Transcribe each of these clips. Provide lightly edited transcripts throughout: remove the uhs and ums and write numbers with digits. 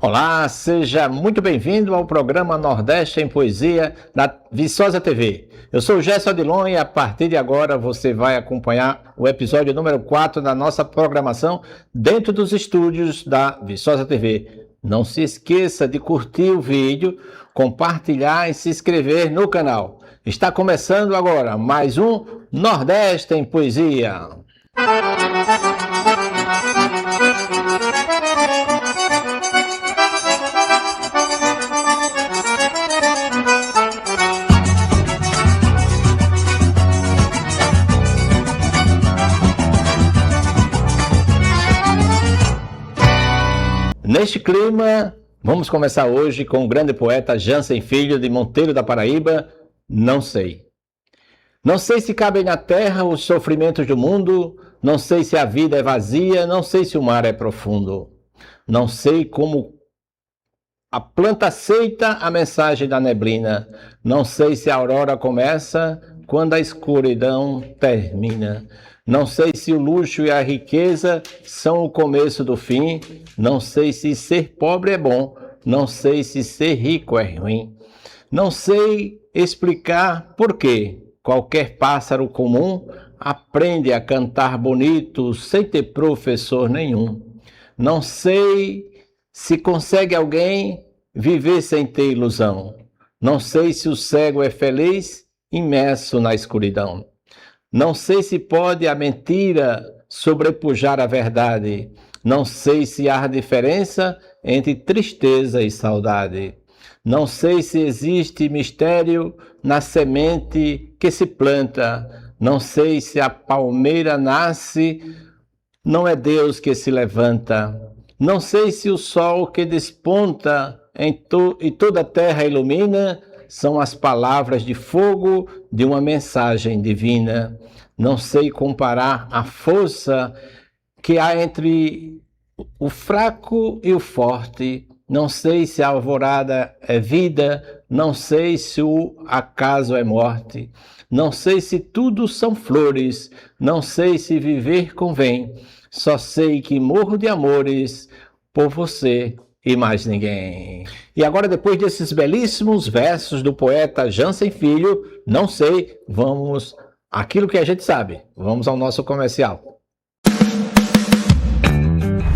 Olá, seja muito bem-vindo ao programa Nordeste em Poesia da Viçosa TV. Eu sou o Gerson Adilon e a partir de agora você vai acompanhar o episódio número 4 da nossa programação dentro dos estúdios da Viçosa TV. Não se esqueça de curtir o vídeo, compartilhar e se inscrever no canal. Está começando agora mais um Nordeste em Poesia. Neste clima, vamos começar hoje com o grande poeta Jansen Filho de Monteiro da Paraíba, Não Sei. Não sei se cabem na terra os sofrimentos do mundo, não sei se a vida é vazia, não sei se o mar é profundo. Não sei como a planta aceita a mensagem da neblina, não sei se a aurora começa quando a escuridão termina. Não sei se o luxo e a riqueza são o começo do fim. Não sei se ser pobre é bom. Não sei se ser rico é ruim. Não sei explicar por que qualquer pássaro comum aprende a cantar bonito sem ter professor nenhum. Não sei se consegue alguém viver sem ter ilusão. Não sei se o cego é feliz imerso na escuridão. Não sei se pode a mentira sobrepujar a verdade. Não sei se há diferença entre tristeza e saudade. Não sei se existe mistério na semente que se planta. Não sei se a palmeira nasce, não é Deus que se levanta. Não sei se o sol que desponta e toda a terra ilumina são as palavras de fogo de uma mensagem divina. Não sei comparar a força que há entre o fraco e o forte. Não sei se a alvorada é vida, não sei se o acaso é morte. Não sei se tudo são flores, não sei se viver convém. Só sei que morro de amores por você e mais ninguém. E agora, depois desses belíssimos versos do poeta Jansen Filho, Não Sei, vamos àquilo que a gente sabe. Vamos ao nosso comercial.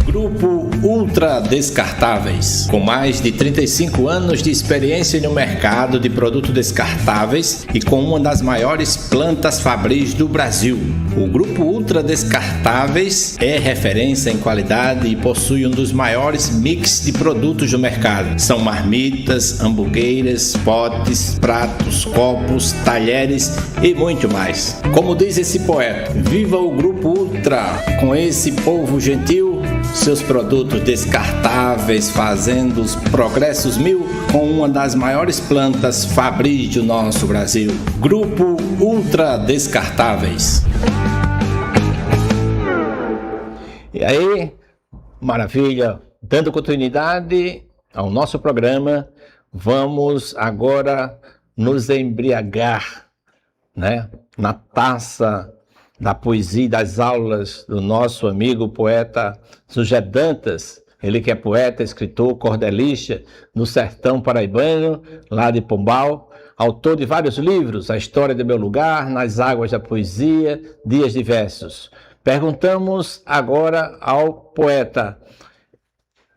Grupo Ultra Descartáveis. Com mais de 35 anos de experiência no mercado de produtos descartáveis e com uma das maiores plantas fabris do Brasil, o Grupo Ultra Descartáveis é referência em qualidade e possui um dos maiores mix de produtos do mercado. São marmitas, hamburgueiras, potes, pratos, copos, talheres e muito mais. Como diz esse poeta, viva o Grupo Ultra, com esse povo gentil, seus produtos descartáveis fazendo os progressos mil com uma das maiores plantas fabris do nosso Brasil. Grupo Ultra Descartáveis. E aí, maravilha, dando continuidade ao nosso programa, vamos agora nos embriagar, né, na taça da poesia e das aulas do nosso amigo poeta José Dantas, ele que é poeta, escritor, cordelista no sertão paraibano, lá de Pombal, autor de vários livros, A História do Meu Lugar, Nas Águas da Poesia, Dias de Versos. Perguntamos agora ao poeta,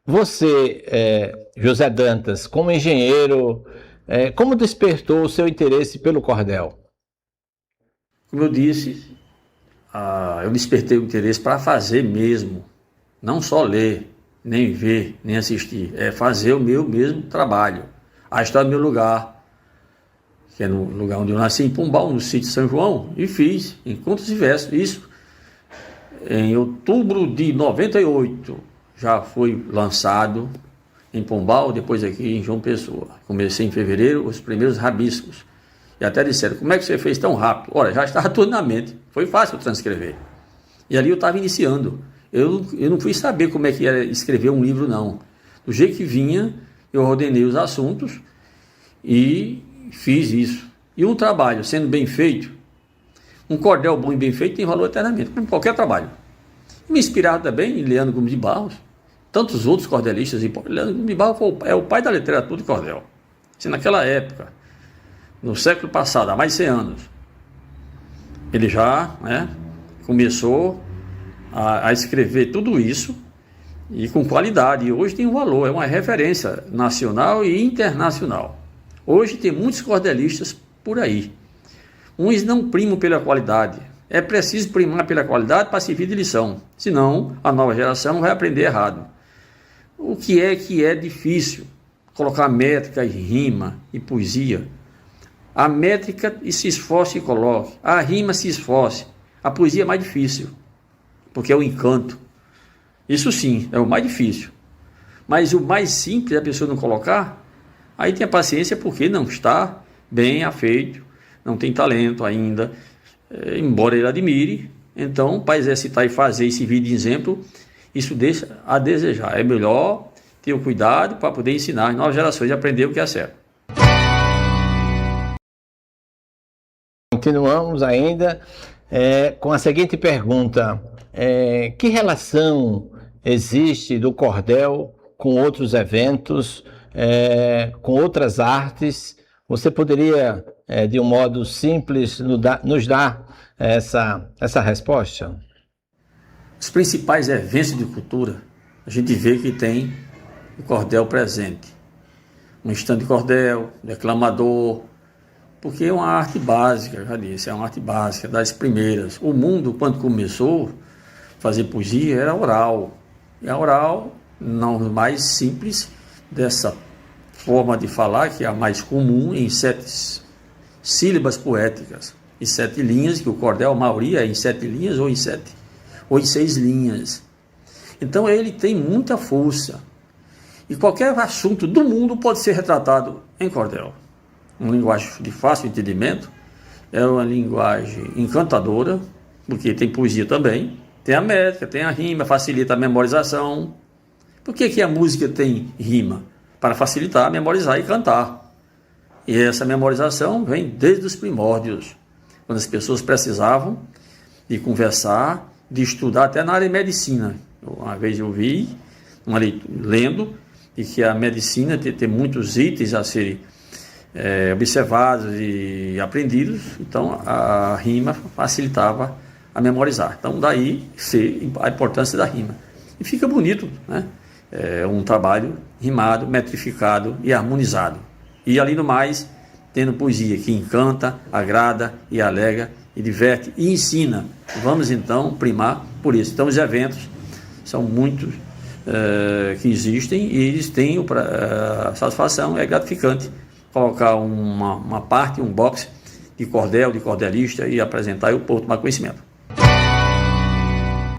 você, José Dantas, como engenheiro, como despertou o seu interesse pelo cordel? Como eu disse, eu despertei o interesse para fazer mesmo, não só ler, nem ver, nem assistir, é fazer o meu mesmo trabalho. A História do Meu Lugar, que é no lugar onde eu nasci, em Pombal, no sítio São João, e fiz em contos e versos. Isso em outubro de 98, já foi lançado em Pombal, depois aqui em João Pessoa. Comecei em fevereiro os primeiros rabiscos. E até disseram, como é que você fez tão rápido? Olha, já estava tudo na mente, foi fácil transcrever. E ali eu estava iniciando. Eu não fui saber como é que era escrever um livro, não. Do jeito que vinha, eu ordenei os assuntos e fiz isso. E um trabalho sendo bem feito, um cordel bom e bem feito tem valor eternamente, como qualquer trabalho. Me inspirava também em Leandro Gomes de Barros, tantos outros cordelistas, Leandro de Barros é o pai da literatura de cordel. Se naquela época, no século passado, há mais de 100 anos, ele já, né, começou a escrever tudo isso e com qualidade, e hoje tem um valor, é uma referência nacional e internacional. Hoje tem muitos cordelistas por aí. Uns não primam pela qualidade. É preciso primar pela qualidade para servir de lição, senão a nova geração vai aprender errado. O que é difícil? Colocar métrica e rima e poesia. A métrica se esforce e coloque, a rima se esforce. A poesia é mais difícil, porque é o encanto. Isso sim, é o mais difícil. Mas o mais simples a pessoa não colocar, aí tenha paciência porque não está bem afeito, não tem talento ainda, embora ele admire. Então, para exercitar e fazer e servir de exemplo, isso deixa a desejar. É melhor ter o cuidado para poder ensinar as novas gerações a aprender o que é certo. Continuamos ainda com a seguinte pergunta. Que relação existe do cordel com outros eventos, com outras artes? Você poderia, de um modo simples, nos dar essa resposta? Os principais eventos de cultura, a gente vê que tem o cordel presente. Um estande de cordel, declamador, porque é uma arte básica, já disse, é uma arte básica, das primeiras. O mundo, quando começou a fazer poesia, era oral. E a oral, não mais simples, dessa forma de falar, que é a mais comum, em 7 sílabas poéticas e 7 linhas, que o cordel, a maioria é em 7 linhas ou em 6 linhas. Então ele tem muita força. E qualquer assunto do mundo pode ser retratado em cordel. Uma linguagem de fácil entendimento, é uma linguagem encantadora, porque tem poesia também, tem a métrica, tem a rima, facilita a memorização. Por que a música tem rima? Para facilitar, memorizar e cantar. E essa memorização vem desde os primórdios, quando as pessoas precisavam de conversar, de estudar, até na área de medicina. Uma vez eu vi, lendo, e que a medicina tem muitos itens a serem observados e aprendidos, então a rima facilitava a memorizar. Então daí a importância da rima. E fica bonito, né? É um trabalho rimado, metrificado e harmonizado. E além do mais, tendo poesia que encanta, agrada e alegra e diverte e ensina. Vamos então primar por isso. Então os eventos são muitos que existem e eles têm a satisfação, é gratificante colocar uma parte, um box de cordel, de cordelista e apresentar e o povo tomar conhecimento.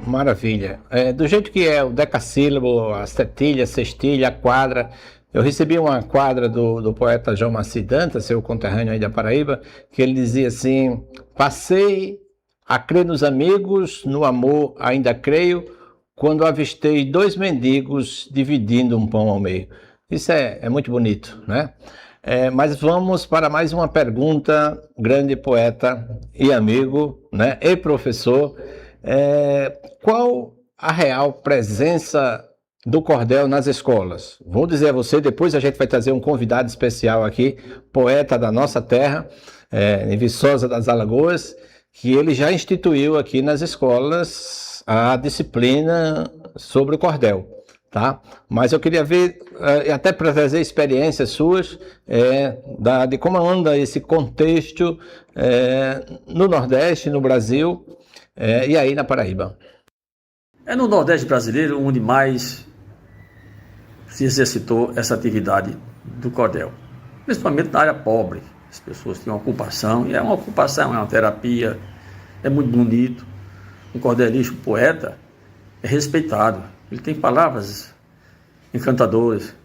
Maravilha. Do jeito que é o decassílabo, a setilha, a sextilha, a quadra, eu recebi uma quadra do poeta João Maci Dantas, seu conterrâneo aí da Paraíba, que ele dizia assim: passei a crer nos amigos, no amor ainda creio, quando avistei 2 mendigos dividindo um pão ao meio. Isso é muito bonito, né? Mas vamos para mais uma pergunta, grande poeta e amigo, né, e professor. Qual a real presença do cordel nas escolas? Vou dizer a você, depois a gente vai trazer um convidado especial aqui, poeta da nossa terra, em Viçosa das Alagoas, que ele já instituiu aqui nas escolas a disciplina sobre o cordel. Tá? Mas eu queria ver, até para trazer experiências suas, de como anda esse contexto no Nordeste, no Brasil, e aí na Paraíba. É no Nordeste brasileiro onde mais se exercitou essa atividade do cordel, principalmente na área pobre. As pessoas têm uma ocupação, e é uma ocupação, é uma terapia, é muito bonito. Um cordelista, um poeta, é respeitado. Ele tem palavras encantadoras,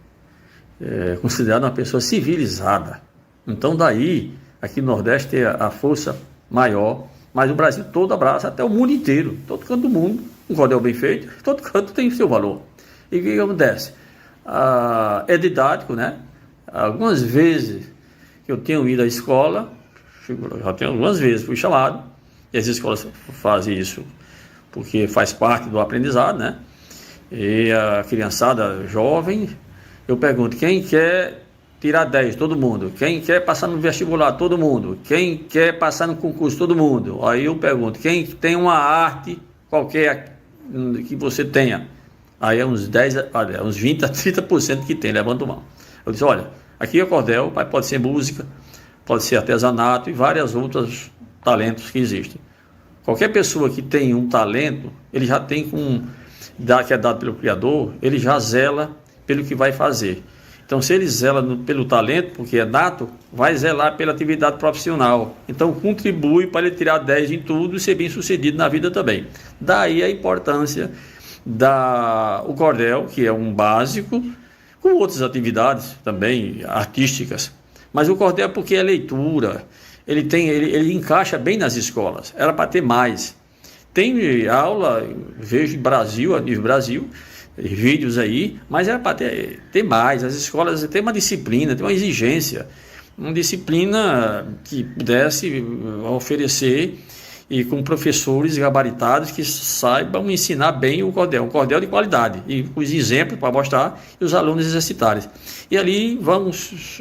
considerado uma pessoa civilizada. Então daí, aqui no Nordeste tem a força maior, mas o Brasil todo abraça, até o mundo inteiro, todo canto do mundo, um cordel bem feito, todo canto tem seu valor. E o que acontece? É didático, né? Algumas vezes que eu tenho ido à escola, já tenho algumas vezes, fui chamado, e as escolas fazem isso porque faz parte do aprendizado, né? E a criançada jovem, eu pergunto, quem quer tirar 10? Todo mundo. Quem quer passar no vestibular? Todo mundo. Quem quer passar no concurso? Todo mundo. Aí eu pergunto, quem tem uma arte qualquer que você tenha? Aí é uns 10, olha, uns 20 a 30% que tem, levanta a mão. Eu disse, olha, aqui é cordel, pode ser música, pode ser artesanato e vários outros talentos que existem. Qualquer pessoa que tem um talento, ele já tem que é dado pelo Criador, ele já zela pelo que vai fazer. Então, se ele zela pelo talento, porque é nato, vai zelar pela atividade profissional. Então, contribui para ele tirar 10 em tudo e ser bem sucedido na vida também. Daí a importância do cordel, que é um básico, com outras atividades também artísticas. Mas o cordel, porque é leitura, ele encaixa bem nas escolas. Era para ter mais. Tem aula, vejo a nível Brasil, vídeos aí, mas era para ter mais. As escolas têm uma disciplina, têm uma exigência, uma disciplina que pudesse oferecer e com professores gabaritados que saibam ensinar bem um cordel de qualidade, e os exemplos para mostrar e os alunos exercitarem. E ali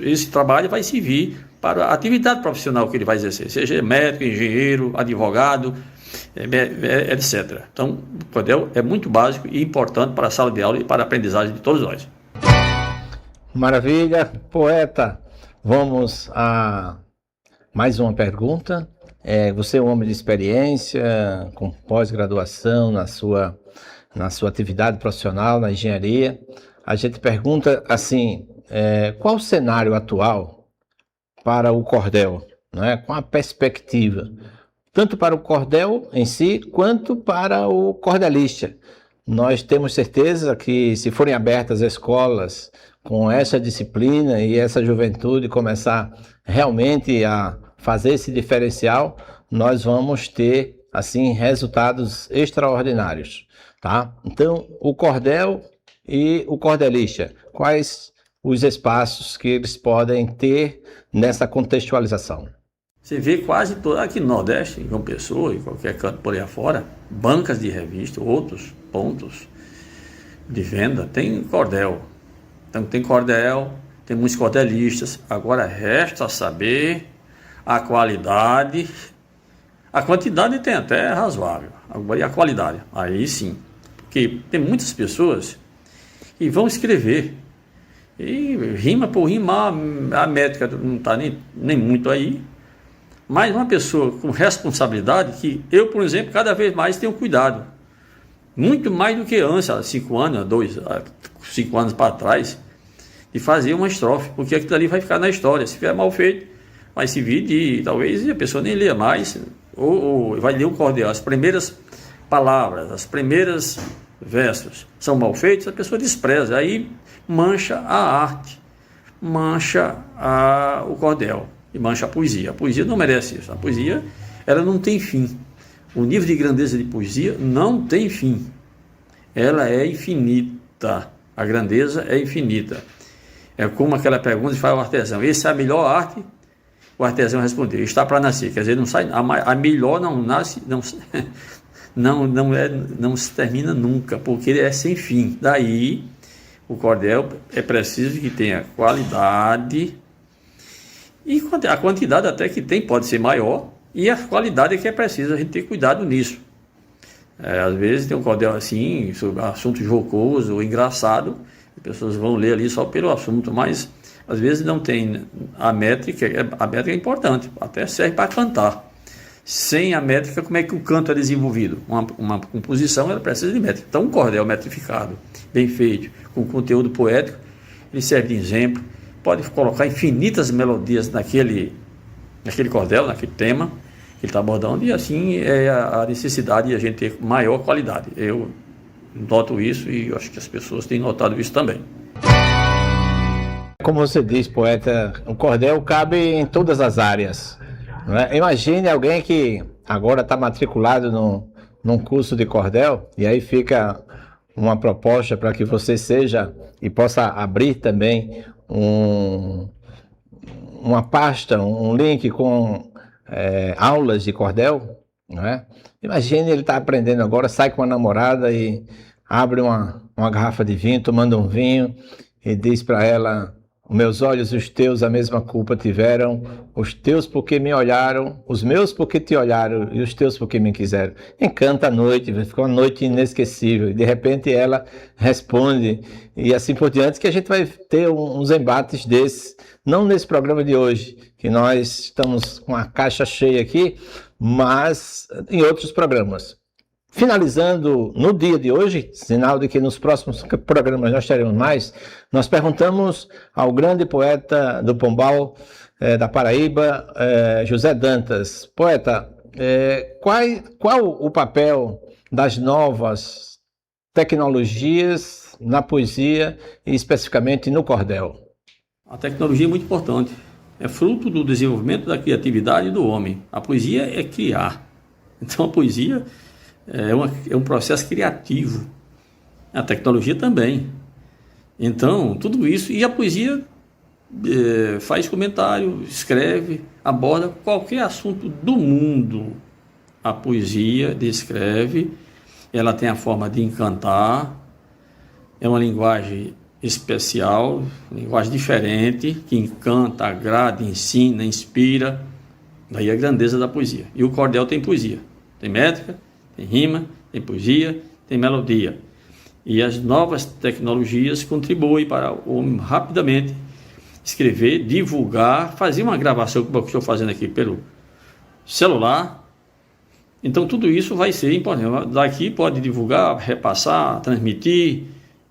esse trabalho vai servir para a atividade profissional que ele vai exercer, seja médico, engenheiro, advogado, etc. Então, o cordel é muito básico e importante para a sala de aula e para a aprendizagem de todos nós. Maravilha, poeta. Vamos a mais uma pergunta. Você é um homem de experiência, com pós-graduação na sua atividade profissional, na engenharia. A gente pergunta assim, qual o cenário atual para o cordel, né? Com a perspectiva, tanto para o cordel em si, quanto para o cordelista. Nós temos certeza que, se forem abertas escolas com essa disciplina e essa juventude começar realmente a fazer esse diferencial, nós vamos ter, assim, resultados extraordinários, tá? Então, o cordel e o cordelista, quais os espaços que eles podem ter nessa contextualização? Você vê quase todo, aqui no Nordeste, em João Pessoa, em qualquer canto por aí afora, bancas de revista, outros pontos de venda, tem cordel. Então tem cordel, tem muitos cordelistas. Agora resta saber a qualidade. A quantidade tem até razoável, agora e a qualidade, aí sim. Porque tem muitas pessoas que vão escrever, e rima por rimar, a métrica não está nem muito aí. Mas uma pessoa com responsabilidade, que eu, por exemplo, cada vez mais tenho cuidado. Muito mais do que antes, há 5 anos, 5 anos para trás, de fazer uma estrofe, porque aquilo ali vai ficar na história. Se fizer mal feito, vai servir de, talvez, a pessoa nem leia mais, ou vai ler o cordel. As primeiras palavras, as primeiras versos são mal feitos, a pessoa despreza, aí mancha a arte, mancha o cordel. E mancha a poesia. A poesia não merece isso. A poesia, ela não tem fim. O nível de grandeza de poesia não tem fim. Ela é infinita. A grandeza é infinita. É como aquela pergunta que faz o artesão: essa é a melhor arte? O artesão respondeu: está para nascer. Quer dizer, não sai, a melhor não nasce, não se termina nunca, porque ele é sem fim. Daí, o cordel é preciso que tenha qualidade. E a quantidade até que tem pode ser maior, e a qualidade é que é preciso a gente ter cuidado nisso. Às vezes tem um cordel assim, sobre assunto jocoso ou engraçado, as pessoas vão ler ali só pelo assunto, mas às vezes não tem a métrica é importante, até serve para cantar. Sem a métrica, como é que o canto é desenvolvido? Uma composição, ela precisa de métrica. Então, um cordel metrificado, bem feito, com conteúdo poético, ele serve de exemplo. Pode colocar infinitas melodias naquele cordel, naquele tema que ele está abordando, e assim é a necessidade de a gente ter maior qualidade. Eu noto isso e eu acho que as pessoas têm notado isso também. Como você diz, poeta, o cordel cabe em todas as áreas, né? Imagine alguém que agora está matriculado num curso de cordel, e aí fica uma proposta para que você seja e possa abrir também uma pasta, um link com aulas de cordel, não é? Imagine ele está aprendendo agora, sai com a namorada e abre uma garrafa de vinho, tomando um vinho, e diz para ela: meus olhos e os teus a mesma culpa tiveram, os teus porque me olharam, os meus porque te olharam, e os teus porque me quiseram. Encanta a noite, fica uma noite inesquecível, e de repente ela responde, e assim por diante, que a gente vai ter uns embates desses, não nesse programa de hoje, que nós estamos com a caixa cheia aqui, mas em outros programas. Finalizando no dia de hoje, sinal de que nos próximos programas nós teremos mais, nós perguntamos ao grande poeta do Pombal, da Paraíba, José Dantas: poeta, qual o papel das novas tecnologias na poesia e especificamente no cordel? A tecnologia é muito importante, é fruto do desenvolvimento da criatividade do homem. A poesia é criar, então a poesia é um processo criativo, a tecnologia também. Então, tudo isso, e a poesia faz comentário, escreve, aborda qualquer assunto do mundo. A poesia descreve, ela tem a forma de encantar, é uma linguagem especial, linguagem diferente, que encanta, agrada, ensina, inspira. Daí a grandeza da poesia. E o cordel tem poesia, tem métrica, tem rima, tem poesia, tem melodia. E as novas tecnologias contribuem para o homem rapidamente escrever, divulgar, fazer uma gravação, como eu estou fazendo aqui pelo celular. Então tudo isso vai ser importante. Daqui pode divulgar, repassar, transmitir.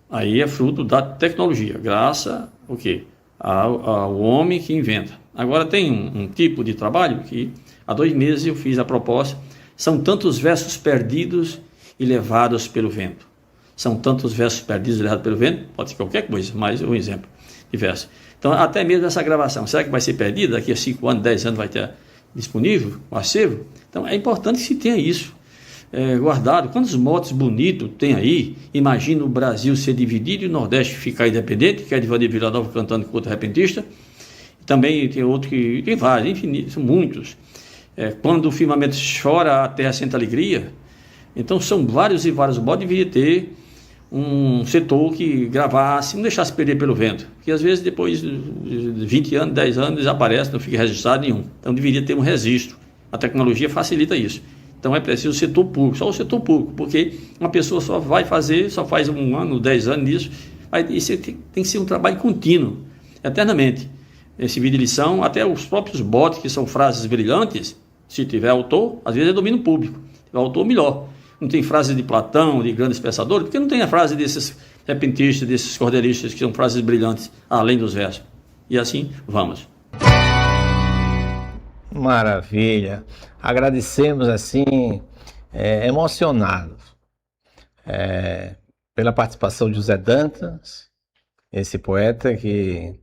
Aí é fruto da tecnologia, graças ao quê? Ao homem que inventa. Agora tem um tipo de trabalho que há 2 meses eu fiz a proposta. São tantos versos perdidos e levados pelo vento. São tantos versos perdidos e levados pelo vento, pode ser qualquer coisa, mas um exemplo de verso. Então, até mesmo essa gravação, será que vai ser perdida? Daqui a 5 anos, 10 anos vai ter disponível o acervo? Então, é importante que se tenha isso guardado. Quantos motes bonitos tem aí? Imagina o Brasil ser dividido e o Nordeste ficar independente, que é Edvandir Villanova cantando com outro repentista. Também tem outro que tem vários, infinitos, são muitos. Quando o firmamento chora, a terra sente alegria. Então são vários e vários modos. Deveria ter um setor que gravasse, não deixasse perder pelo vento, que às vezes depois de 20 anos, 10 anos desaparece, não fica registrado nenhum. Então deveria ter um registro. A tecnologia facilita isso. Então é preciso o setor público, só o setor público, porque uma pessoa só vai fazer, só faz 1 ano, 10 anos nisso. Isso tem que ser um trabalho contínuo, eternamente. Esse vídeo de lição, até os próprios bots, que são frases brilhantes, se tiver autor, às vezes é domínio público. Se tiver autor, melhor. Não tem frase de Platão, de grandes pensadores, porque não tem a frase desses repentistas, desses cordelistas, que são frases brilhantes, além dos versos. E assim, vamos. Maravilha. Agradecemos, assim, emocionados, pela participação de José Dantas, esse poeta que...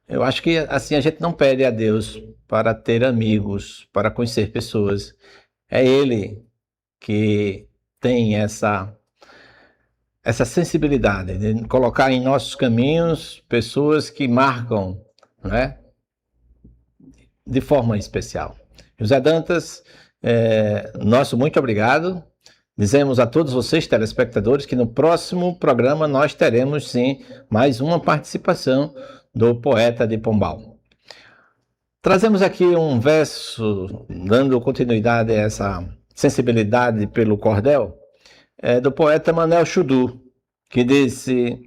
Eu acho que assim a gente não pede a Deus para ter amigos, para conhecer pessoas. É Ele que tem essa sensibilidade de colocar em nossos caminhos pessoas que marcam, né, de forma especial. José Dantas, nosso muito obrigado. Dizemos a todos vocês, telespectadores, que no próximo programa nós teremos sim mais uma participação do poeta de Pombal. Trazemos aqui um verso, dando continuidade a essa sensibilidade pelo cordel, do poeta Manel Chudu, que disse: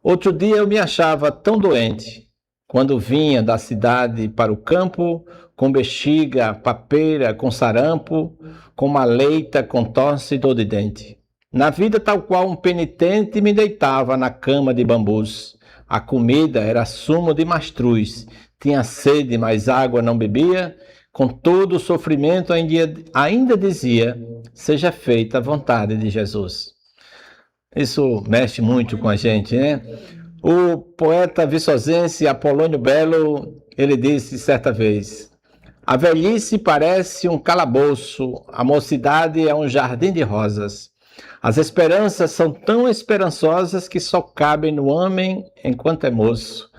outro dia eu me achava tão doente, quando vinha da cidade para o campo, com bexiga, papeira, com sarampo, com maleita, com tosse e dor de dente. Na vida tal qual um penitente me deitava na cama de bambus. A comida era sumo de mastruz, tinha sede, mas água não bebia. Com todo o sofrimento ainda dizia: seja feita a vontade de Jesus. Isso mexe muito com a gente, né? O poeta viçosense Apolônio Belo, ele disse certa vez: a velhice parece um calabouço, a mocidade é um jardim de rosas. As esperanças são tão esperançosas que só cabem no homem enquanto é moço.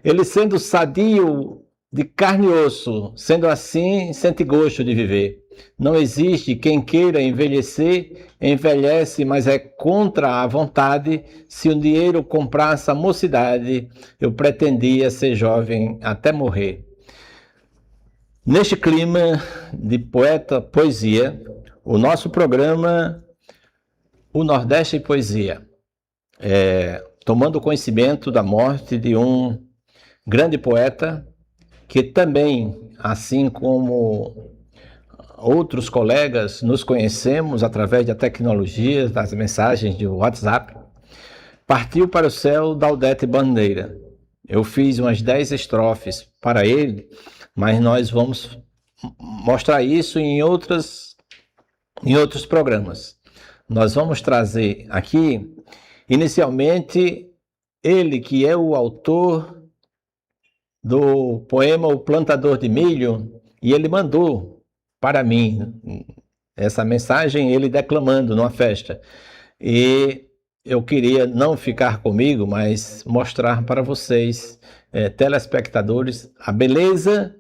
Ele sendo sadio de carne e osso, sendo assim, sente gosto de viver. Não existe quem queira envelhecer, envelhece, mas é contra a vontade. Se o dinheiro comprasse a mocidade, eu pretendia ser jovem até morrer. Neste clima de poesia, o nosso programa, o Nordeste em Poesia, tomando conhecimento da morte de um grande poeta, que também, assim como outros colegas, nos conhecemos através da tecnologia, das mensagens de WhatsApp, partiu para o céu Gaudete Bandeira. Eu fiz umas 10 estrofes para ele, mas nós vamos mostrar isso em outros programas. Nós vamos trazer aqui, inicialmente, ele que é o autor do poema O Plantador de Milho, e ele mandou para mim essa mensagem, ele declamando numa festa. E eu queria não ficar comigo, mas mostrar para vocês, telespectadores, a beleza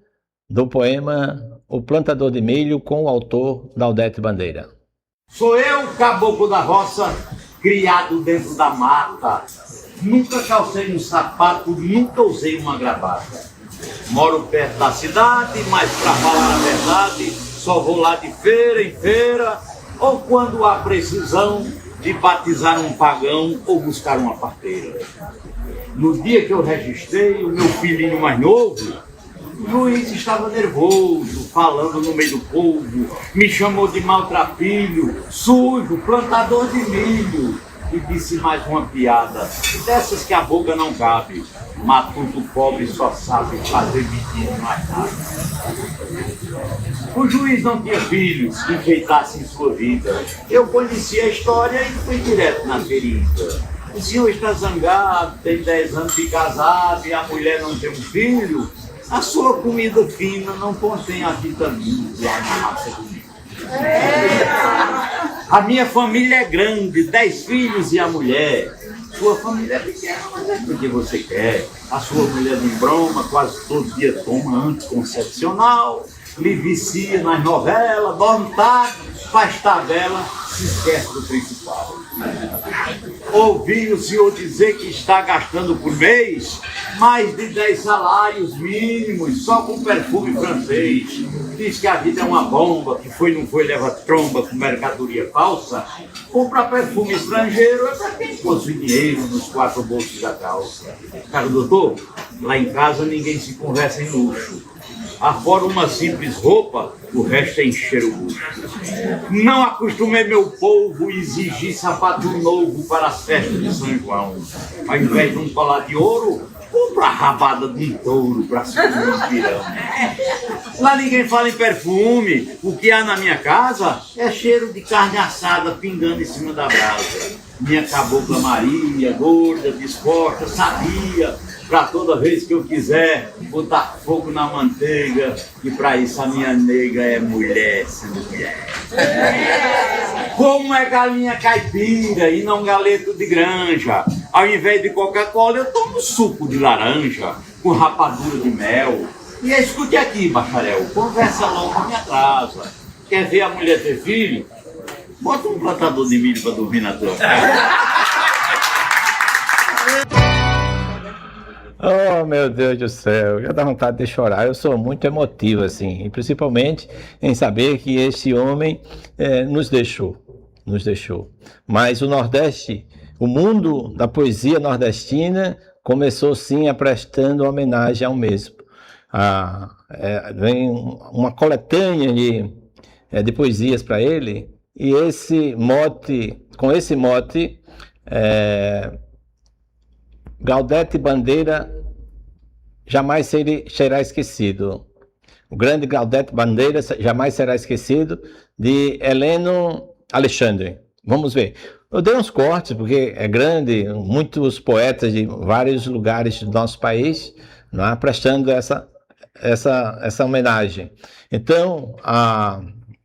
do poema O Plantador de Milho, com o autor Gaudete Bandeira. Sou eu, caboclo da roça, criado dentro da mata. Nunca calcei um sapato, nunca usei uma gravata. Moro perto da cidade, mas pra falar a verdade, só vou lá de feira em feira, ou quando há precisão de batizar um pagão ou buscar uma parteira. No dia que eu registrei o meu filhinho mais novo, Luiz estava nervoso, falando no meio do povo, me chamou de maltrapilho, sujo, plantador de milho, e disse mais uma piada, dessas que a boca não cabe, matuto pobre só sabe fazer menino mais nada. O juiz não tinha filhos que enfeitassem sua vida, eu conheci a história e fui direto na ferida. O senhor está zangado, tem 10 anos de casado e a mulher não tem um filho? A sua comida fina não contém a vitamina e a massa do milho. A minha família é grande, 10 filhos e a mulher. Sua família é pequena, mas é porque você quer. A sua mulher de broma, quase todo dia toma anticoncepcional, lhe vicia nas novelas, dorme tarde, faz tabela, se esquece do principal. Ouvi o senhor dizer que está gastando por mês mais de 10 salários mínimos só com perfume francês. Diz que a vida é uma bomba, que foi não foi, leva tromba com mercadoria falsa. Comprar perfume estrangeiro é para quem possui dinheiro nos 4 bolsos da calça. Cara, doutor, lá em casa ninguém se conversa em luxo. Afora uma simples roupa, o resto é encher o bucho. Não acostumei meu povo a exigir sapato novo para as festas de São João. Ao invés de um colar de ouro, compra a rabada de um touro para se comer um pirão. Lá ninguém fala em perfume. O que há na minha casa é cheiro de carne assada pingando em cima da brasa. Minha cabocla Maria, gorda, disposta, sabia, para toda vez que eu quiser botar fogo na manteiga, e para isso a minha nega é mulher sendo mulher. Como é galinha caipira e não galeto de granja, ao invés de Coca-Cola eu tomo suco de laranja com rapadura de mel. E escute aqui, bacharel, conversa logo, me atrasa. Quer ver a mulher ter filho? Bota um plantador de milho para dormir na tua casa. Oh, meu Deus do céu, já dá vontade de chorar. Eu sou muito emotivo, assim, e principalmente em saber que esse homem nos deixou. Mas o Nordeste, o mundo da poesia nordestina, começou sim a prestando homenagem ao mesmo. Vem uma coletânea de poesias para ele, e com esse mote, Gaudete Bandeira jamais será esquecido. O grande Gaudete Bandeira jamais será esquecido, de Heleno Alexandre. Vamos ver. Eu dei uns cortes, porque é grande, muitos poetas de vários lugares do nosso país, né, prestando essa homenagem. Então,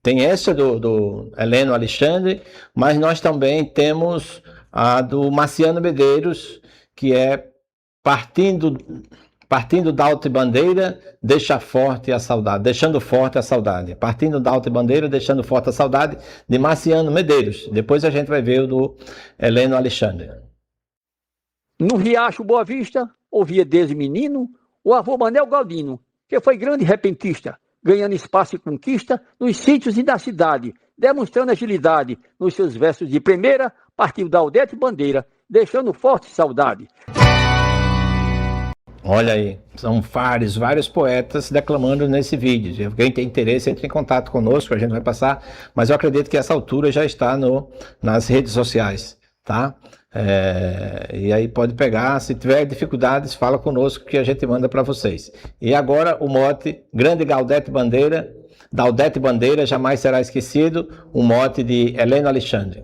tem essa do Heleno Alexandre, mas nós também temos a do Marciano Medeiros, que é partindo Partindo da Alta Bandeira, deixando forte a saudade. Partindo da Alta Bandeira, deixando forte a saudade, de Marciano Medeiros. Depois a gente vai ver o do Heleno Alexandre. No Riacho Boa Vista, ouvia desde menino o avô Manel Galdino, que foi grande repentista, ganhando espaço e conquista nos sítios e na cidade, demonstrando agilidade nos seus versos de primeira, partiu da Aldete Bandeira, deixando forte saudade. Olha aí, são vários poetas declamando nesse vídeo. Quem tem interesse, entre em contato conosco, a gente vai passar, mas eu acredito que essa altura já está nas redes sociais, tá? E aí pode pegar, se tiver dificuldades, fala conosco que a gente manda para vocês. E agora o mote, grande Gaudete Bandeira, da Aldete Bandeira, jamais será esquecido, o mote de Heleno Alexandre.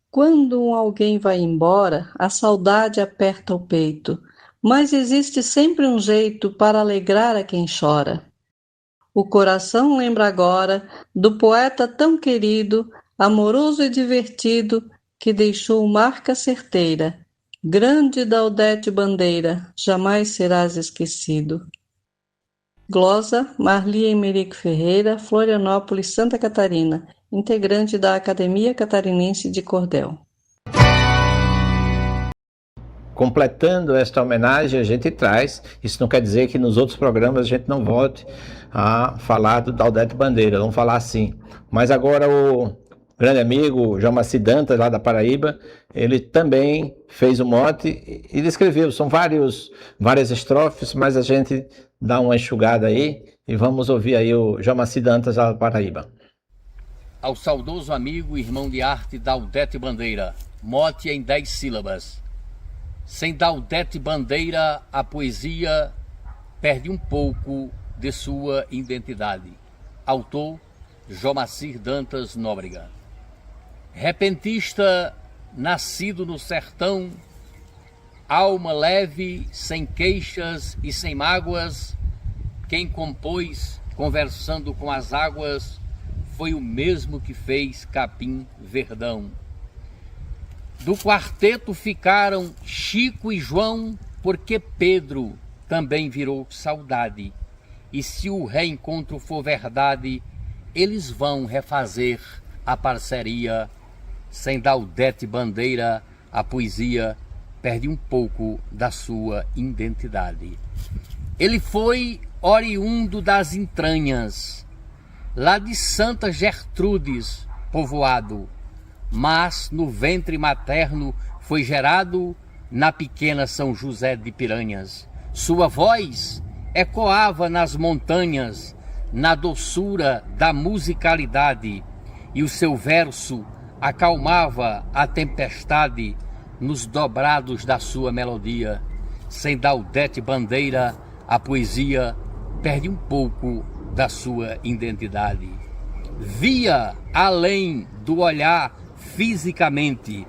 Quando alguém vai embora, a saudade aperta o peito, mas existe sempre um jeito para alegrar a quem chora. O coração lembra agora do poeta tão querido, amoroso e divertido, que deixou marca certeira. Grande Gaudete Bandeira, jamais serás esquecido. Glosa Marli Emerico Ferreira, Florianópolis, Santa Catarina, integrante da Academia Catarinense de Cordel. Completando esta homenagem, a gente traz, isso não quer dizer que nos outros programas a gente não volte a falar do Gaudete Bandeira, vamos falar assim. Mas agora o grande amigo João Maci Dantas, lá da Paraíba, ele também fez o mote e descreveu, são várias estrofes, mas a gente dá uma enxugada aí e vamos ouvir aí o João Maci Dantas, lá da Paraíba. Ao saudoso amigo e irmão de arte Gaudete Bandeira, mote em 10 sílabas. Sem Gaudete Bandeira, a poesia perde um pouco de sua identidade. Autor, Jomacir Dantas Nóbrega. Repentista, nascido no sertão, alma leve, sem queixas e sem mágoas, quem compôs, conversando com as águas, foi o mesmo que fez Capim Verdão. Do quarteto ficaram Chico e João, porque Pedro também virou saudade. E se o reencontro for verdade, eles vão refazer a parceria. Sem Gaudete Bandeira, a poesia perde um pouco da sua identidade. Ele foi oriundo das entranhas, lá de Santa Gertrudes, povoado, mas no ventre materno foi gerado na pequena São José de Piranhas. Sua voz ecoava nas montanhas, na doçura da musicalidade, e o seu verso acalmava a tempestade nos dobrados da sua melodia. Sem Gaudete Bandeira, a poesia perde um pouco da sua identidade. Via além do olhar fisicamente.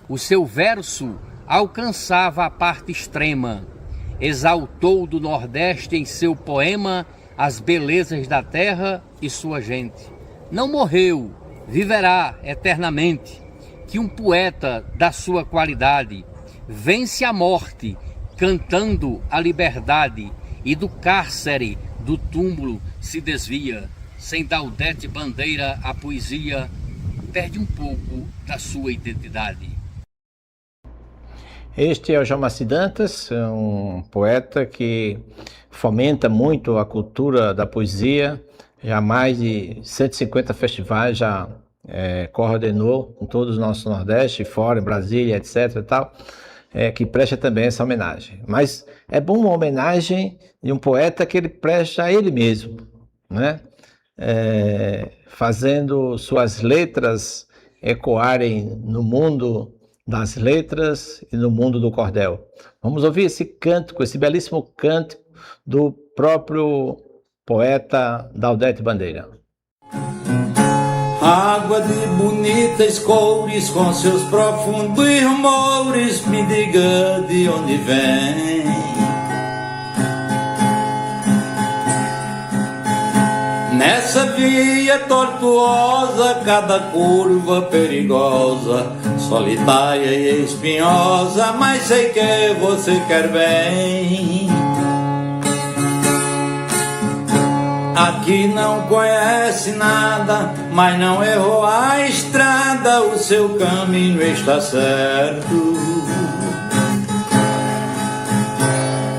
O seu verso alcançava a parte extrema. Exaltou do Nordeste em seu poema as belezas da terra e sua gente. Não morreu, viverá eternamente. Que um poeta da sua qualidade vence a morte cantando a liberdade e do cárcere, do túmulo se desvia. Sem Gaudete Bandeira, a poesia perde um pouco da sua identidade. Este é o João Maci Dantas, um poeta que fomenta muito a cultura da poesia, já mais de 150 festivais já coordenou em todos os nossos Nordeste, fora, em Brasília, etc. e tal, que presta também essa homenagem. Mas é bom uma homenagem de um poeta que ele presta a ele mesmo, né? Fazendo suas letras ecoarem no mundo das letras e no mundo do cordel. Vamos ouvir esse cântico, esse belíssimo cântico do próprio poeta Gaudete Bandeira. Água de bonitas cores, com seus profundos rumores, me diga de onde vem. Nessa via tortuosa, cada curva perigosa, solitária e espinhosa, mas sei que você quer bem. Aqui não conhece nada, mas não errou a estrada, o seu caminho está certo.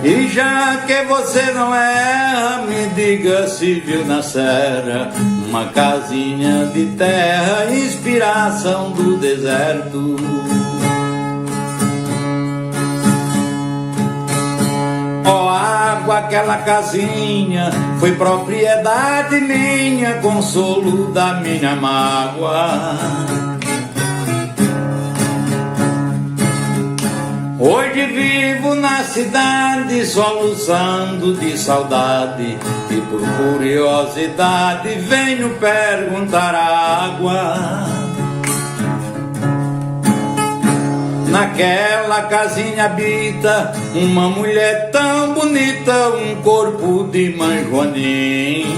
E já que você não erra, me diga se viu na serra uma casinha de terra, inspiração do deserto. Ó água, aquela casinha foi propriedade minha, consolo da minha mágoa. Hoje vivo na cidade, soluçando de saudade, e por curiosidade venho perguntar a água. Naquela casinha habita uma mulher tão bonita, um corpo de mãe Joanina.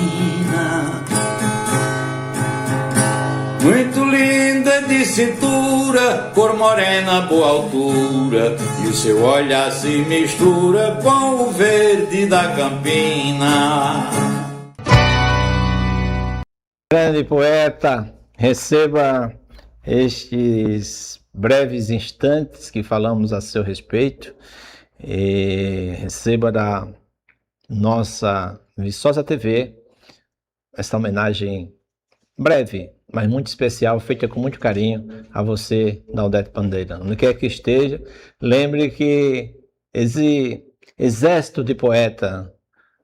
Muito linda de cintura, cor morena, boa altura, e o seu olhar se mistura com o verde da campina. Grande poeta, receba estes breves instantes que falamos a seu respeito, e receba da nossa Viçosa TV esta homenagem breve, mas muito especial, feita com muito carinho a você, Naudete Bandeira. Onde quer que esteja, lembre que esse exército de poeta,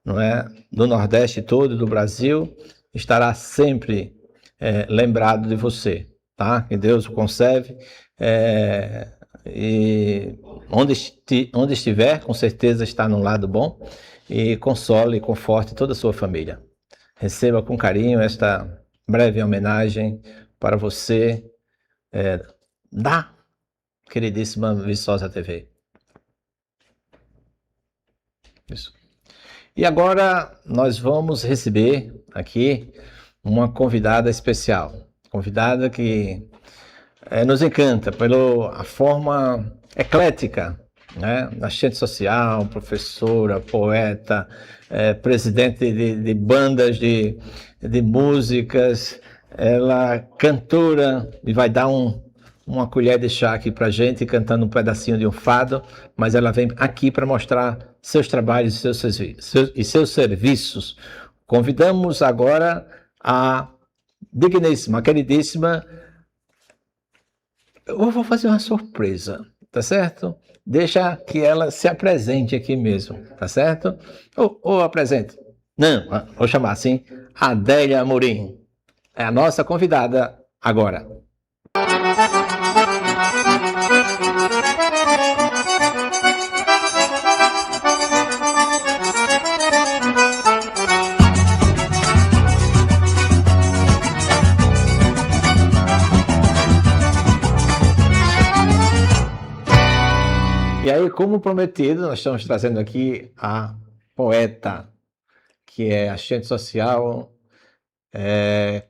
não é, do Nordeste todo, do Brasil, estará sempre lembrado de você, tá? Que Deus o conserve, e onde estiver, com certeza está no lado bom, e console e conforte toda a sua família. Receba com carinho esta breve homenagem para você, da queridíssima Viçosa TV. Isso. E agora nós vamos receber aqui uma convidada especial, convidada que nos encanta pela forma eclética, né? Assistente social, professora, poeta, presidente de bandas de músicas, ela cantora, e vai dar uma colher de chá aqui pra gente, cantando um pedacinho de um fado, mas ela vem aqui para mostrar seus trabalhos e seus serviços. Convidamos agora a digníssima, a queridíssima. Eu vou fazer uma surpresa, tá certo? Deixa que ela se apresente aqui mesmo, tá certo? Ou apresente. Não, vou chamar assim, Adélia Amorim. É a nossa convidada agora. E aí, como prometido, nós estamos trazendo aqui a poeta, que é assistente social,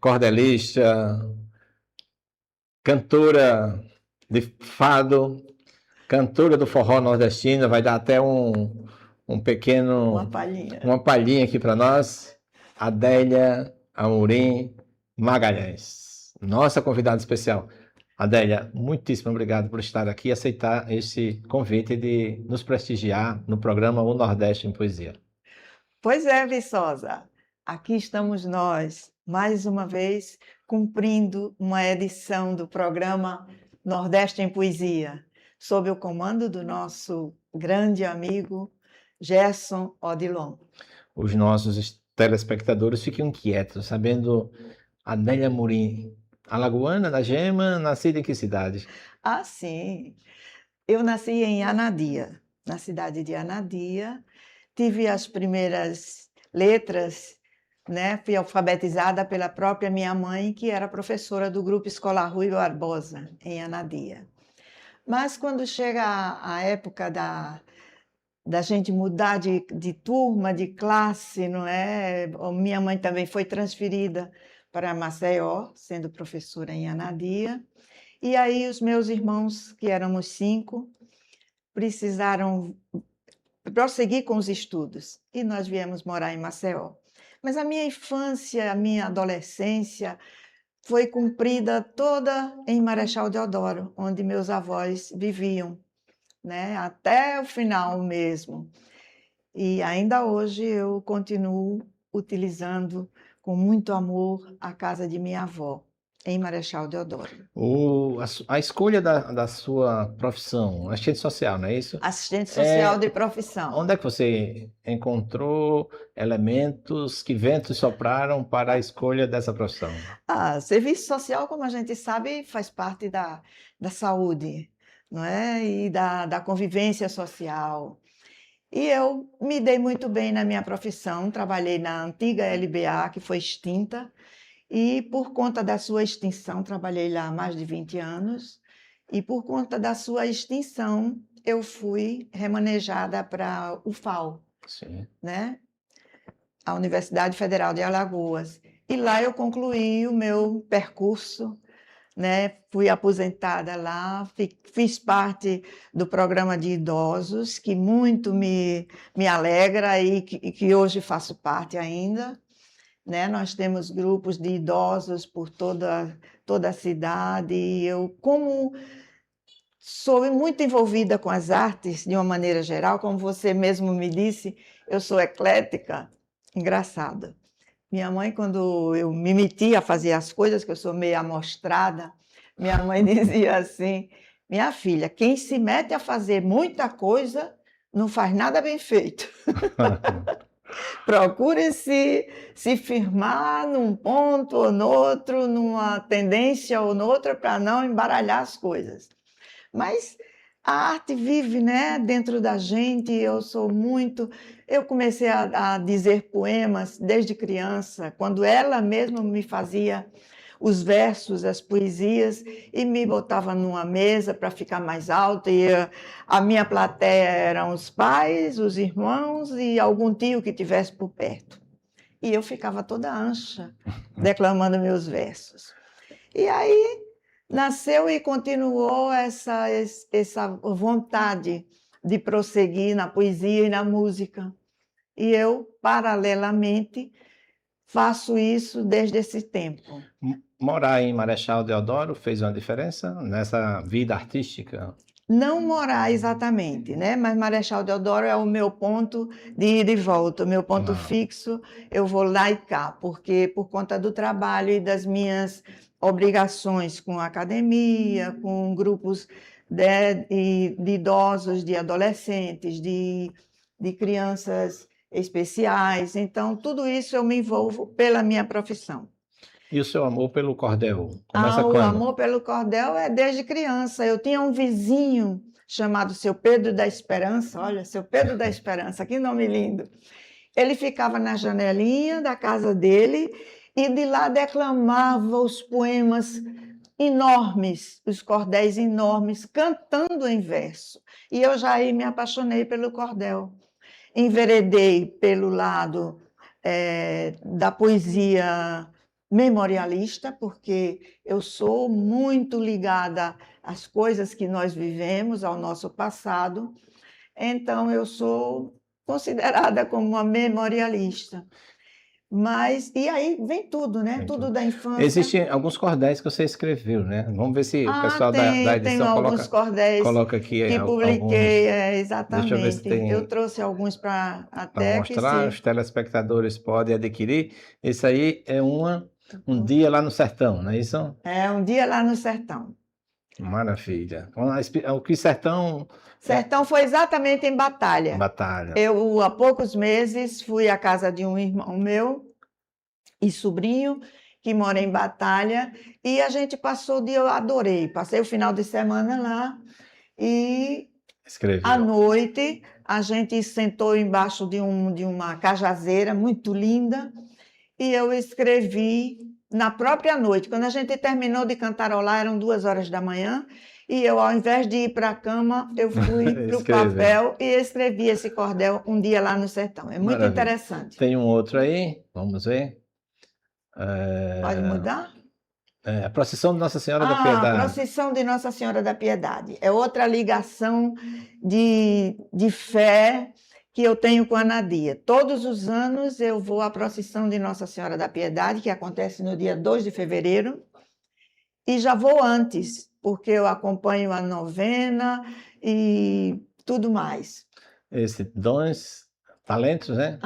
cordelista, cantora de fado, cantora do forró nordestino. Vai dar até um pequeno... Uma palhinha aqui para nós. Adélia Amorim Magalhães, nossa convidada especial. Adélia, muitíssimo obrigado por estar aqui e aceitar esse convite de nos prestigiar no programa O Nordeste em Poesia. Pois é, Viçosa, aqui estamos nós, mais uma vez, cumprindo uma edição do programa Nordeste em Poesia, sob o comando do nosso grande amigo Gerson Odilon. Os nossos telespectadores ficam inquietos, sabendo Adélia Amorim, alagoana, da Gema, nascida em que cidade? Ah, sim. Eu nasci em Anadia, na cidade de Anadia. Tive as primeiras letras, né? Fui alfabetizada pela própria minha mãe, que era professora do Grupo Escolar Rui Barbosa, em Anadia. Mas quando chega a época da gente mudar de turma, de classe, não é? Minha mãe também foi transferida para Maceió, sendo professora em Anadia. E aí os meus irmãos, que éramos 5, precisaram prosseguir com os estudos. E nós viemos morar em Maceió. Mas a minha infância, a minha adolescência foi cumprida toda em Marechal Deodoro, onde meus avós viviam, né? Até o final mesmo. E ainda hoje eu continuo utilizando com muito amor a casa de minha avó, em Marechal Deodoro. A escolha da sua profissão, assistente social, não é isso? Assistente social de profissão. Onde é que você encontrou elementos, que ventos sopraram para a escolha dessa profissão? Serviço social, como a gente sabe, faz parte da saúde, não é? E da convivência social. E eu me dei muito bem na minha profissão, trabalhei na antiga LBA, que foi extinta, e por conta da sua extinção, trabalhei lá há mais de 20 anos, e por conta da sua extinção, eu fui remanejada para a UFAL, Sim. né? A Universidade Federal de Alagoas. E lá eu concluí o meu percurso, né? Fui aposentada lá, fiz parte do programa de idosos, que muito me alegra e que hoje faço parte ainda, né? Nós temos grupos de idosos por toda a cidade, e eu, como sou muito envolvida com as artes, de uma maneira geral, como você mesmo me disse, eu sou eclética, engraçada. Minha mãe, quando eu me metia a fazer as coisas, que eu sou meio amostrada, minha mãe dizia assim, minha filha, quem se mete a fazer muita coisa, não faz nada bem feito. Procure se firmar num ponto ou no outro, numa tendência ou noutra, para não embaralhar as coisas. Mas a arte vive, né, dentro da gente. Eu comecei a dizer poemas desde criança, quando ela mesma me fazia os versos, as poesias, e me botava numa mesa para ficar mais alta, e a minha plateia eram os pais, os irmãos e algum tio que tivesse por perto. E eu ficava toda ancha, declamando meus versos. E aí nasceu e continuou essa vontade de prosseguir na poesia e na música. E eu, paralelamente, faço isso desde esse tempo. Morar em Marechal Deodoro fez uma diferença nessa vida artística? Não morar exatamente, né? Mas Marechal Deodoro é o meu ponto de ida e volta, o meu ponto fixo. Eu vou lá e cá, porque por conta do trabalho e das minhas obrigações com a academia, com grupos de idosos, de adolescentes, de crianças especiais. Então, tudo isso eu me envolvo pela minha profissão. E o seu amor pelo cordel? Começa O quando? amor pelo cordel é desde criança. Eu tinha um vizinho chamado Seu Pedro da Esperança. Olha, Seu Pedro da Esperança, que nome lindo. Ele ficava na janelinha da casa dele e de lá declamava os poemas enormes, os cordéis enormes, cantando em verso. E eu já aí me apaixonei pelo cordel. Enveredei pelo lado da poesia memorialista, porque eu sou muito ligada às coisas que nós vivemos, ao nosso passado. Então, eu sou considerada como uma memorialista. Mas, e aí vem tudo, né? Tudo da infância. Existem alguns cordéis que você escreveu, né? Vamos ver se o pessoal da edição alguns cordéis coloca aqui que publiquei, exatamente. Deixa eu ver se tem. Eu trouxe alguns para até mostrar, os telespectadores podem adquirir. Esse aí é um dia lá no sertão, não é isso? É, um dia lá no sertão. Maravilha. O que sertão... Sertão foi exatamente em Batalha. Batalha. Eu, há poucos meses, fui à casa de um irmão meu e sobrinho, que mora em Batalha, e a gente passou o dia, eu adorei. Passei o final de semana lá e à noite a gente sentou embaixo de uma cajazeira muito linda e eu escrevi na própria noite. Quando a gente terminou de cantarolar, eram 2h da manhã, e eu, ao invés de ir para a cama, eu fui para o papel e escrevi esse cordel Um Dia Lá no Sertão. É muito interessante. Tem um outro aí, vamos ver. Pode mudar? A Procissão de Nossa Senhora da Piedade. A Procissão de Nossa Senhora da Piedade. É outra ligação de fé que eu tenho com a Anadia. Todos os anos eu vou à procissão de Nossa Senhora da Piedade, que acontece no dia 2 de fevereiro, e já vou antes, porque eu acompanho a novena e tudo mais. Esse dons, talentos, né?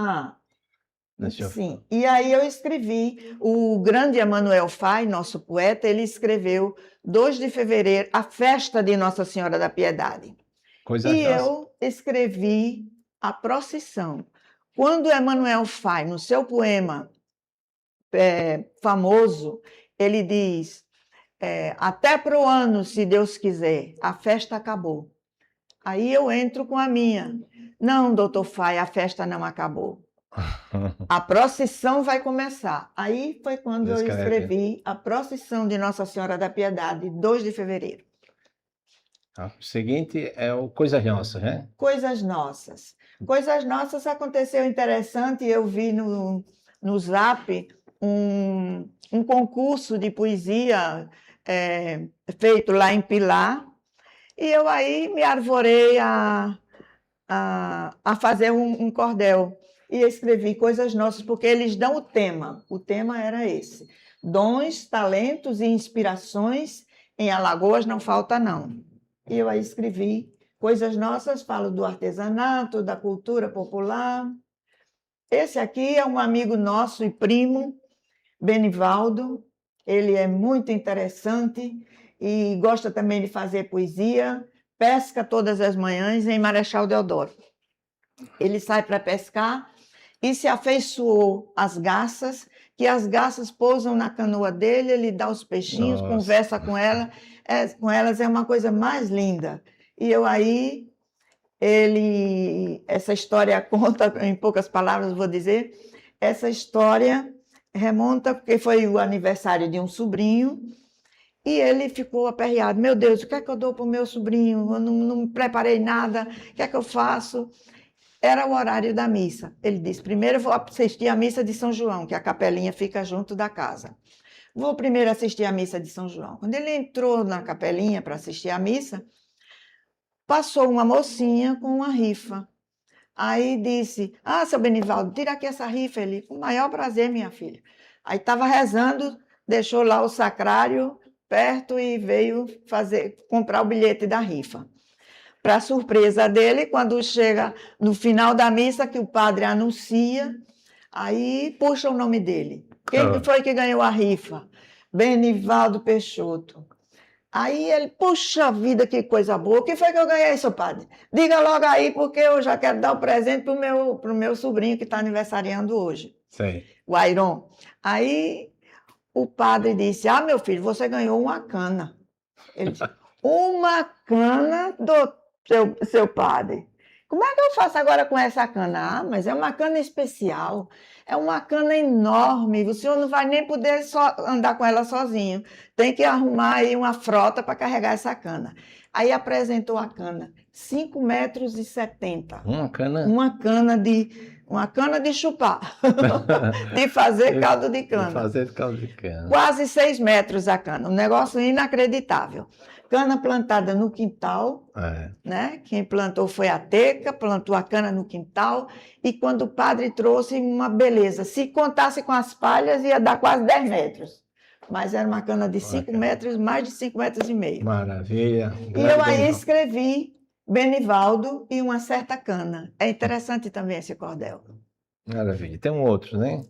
Deixa eu... Sim. E aí eu escrevi, o grande Emanuel Fay, nosso poeta, ele escreveu 2 de fevereiro, a festa de Nossa Senhora da Piedade. Eu escrevi a procissão. Quando Emanuel Fay, no seu poema famoso, ele diz, até para o ano, se Deus quiser, a festa acabou. Aí eu entro com a minha. Não, doutor Fay, a festa não acabou. A procissão vai começar. Aí foi quando eu escrevi a procissão de Nossa Senhora da Piedade, 2 de fevereiro. O seguinte é o Coisas Nossas, né? Coisas Nossas. Coisas Nossas aconteceu interessante, eu vi no Zap um concurso de poesia feito lá em Pilar, e eu aí me arvorei a fazer um cordel. E escrevi Coisas Nossas, porque eles dão o tema. O tema era esse. Dons, talentos e inspirações em Alagoas não falta, não. E eu aí escrevi Coisas Nossas, falo do artesanato, da cultura popular. Esse aqui é um amigo nosso e primo, Benivaldo. Ele é muito interessante e gosta também de fazer poesia. Pesca todas as manhãs em Marechal Deodoro. Ele sai para pescar e se afeiçoou às garças, que as garças pousam na canoa dele, ele dá os peixinhos, conversa com elas, é uma coisa mais linda. E eu aí, essa história conta, em poucas palavras vou dizer, essa história remonta porque foi o aniversário de um sobrinho, e ele ficou aperreado. Meu Deus, o que é que eu dou para o meu sobrinho? Eu não preparei nada, o que é que eu faço? Era o horário da missa. Ele disse, primeiro eu vou assistir a missa de São João, que a capelinha fica junto da casa. Vou primeiro assistir a missa de São João. Quando ele entrou na capelinha para assistir a missa, passou uma mocinha com uma rifa. Aí disse, seu Benivaldo, tira aqui essa rifa. Ele, com o maior prazer, minha filha. Aí estava rezando, deixou lá o sacrário perto e veio comprar o bilhete da rifa. Para surpresa dele, quando chega no final da missa, que o padre anuncia, aí puxa o nome dele. Quem foi que ganhou a rifa? Benivaldo Peixoto. Aí ele, puxa vida, que coisa boa. O que foi que eu ganhei, seu padre? Diga logo aí, porque eu já quero dar o presente para o meu sobrinho que está aniversariando hoje. Sim. O Airon. Aí o padre disse, meu filho, você ganhou uma cana. Ele disse, uma cana, seu padre? Como é que eu faço agora com essa cana? Mas é uma cana especial, é uma cana enorme, o senhor não vai nem poder andar com ela sozinho, tem que arrumar aí uma frota para carregar essa cana. Aí apresentou a cana, 5,70 metros. Uma cana de chupar, de fazer caldo de cana. Quase 6 metros a cana, um negócio inacreditável. Cana plantada no quintal, né? Quem plantou foi a Teca, plantou a cana no quintal, e quando o padre trouxe, uma beleza. Se contasse com as palhas, ia dar quase 10 metros. Mas era uma cana de 5 metros, mais de 5,5 metros. Maravilha. E eu aí escrevi Benivaldo e uma certa cana. É interessante também esse cordel. Maravilha. Tem um outro, né?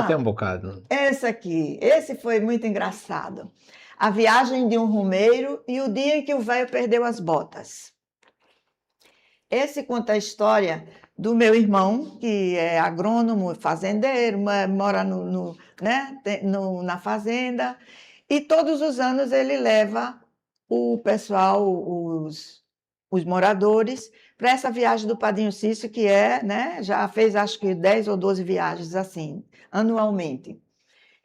Tem um bocado. Esse foi muito engraçado. A viagem de um rumeiro e o dia em que o velho perdeu as botas. Esse conta a história do meu irmão, que é agrônomo, fazendeiro, mora na fazenda, e todos os anos ele leva o pessoal, os moradores, para essa viagem do Padrinho Cício, que já fez acho que 10 ou 12 viagens assim, anualmente.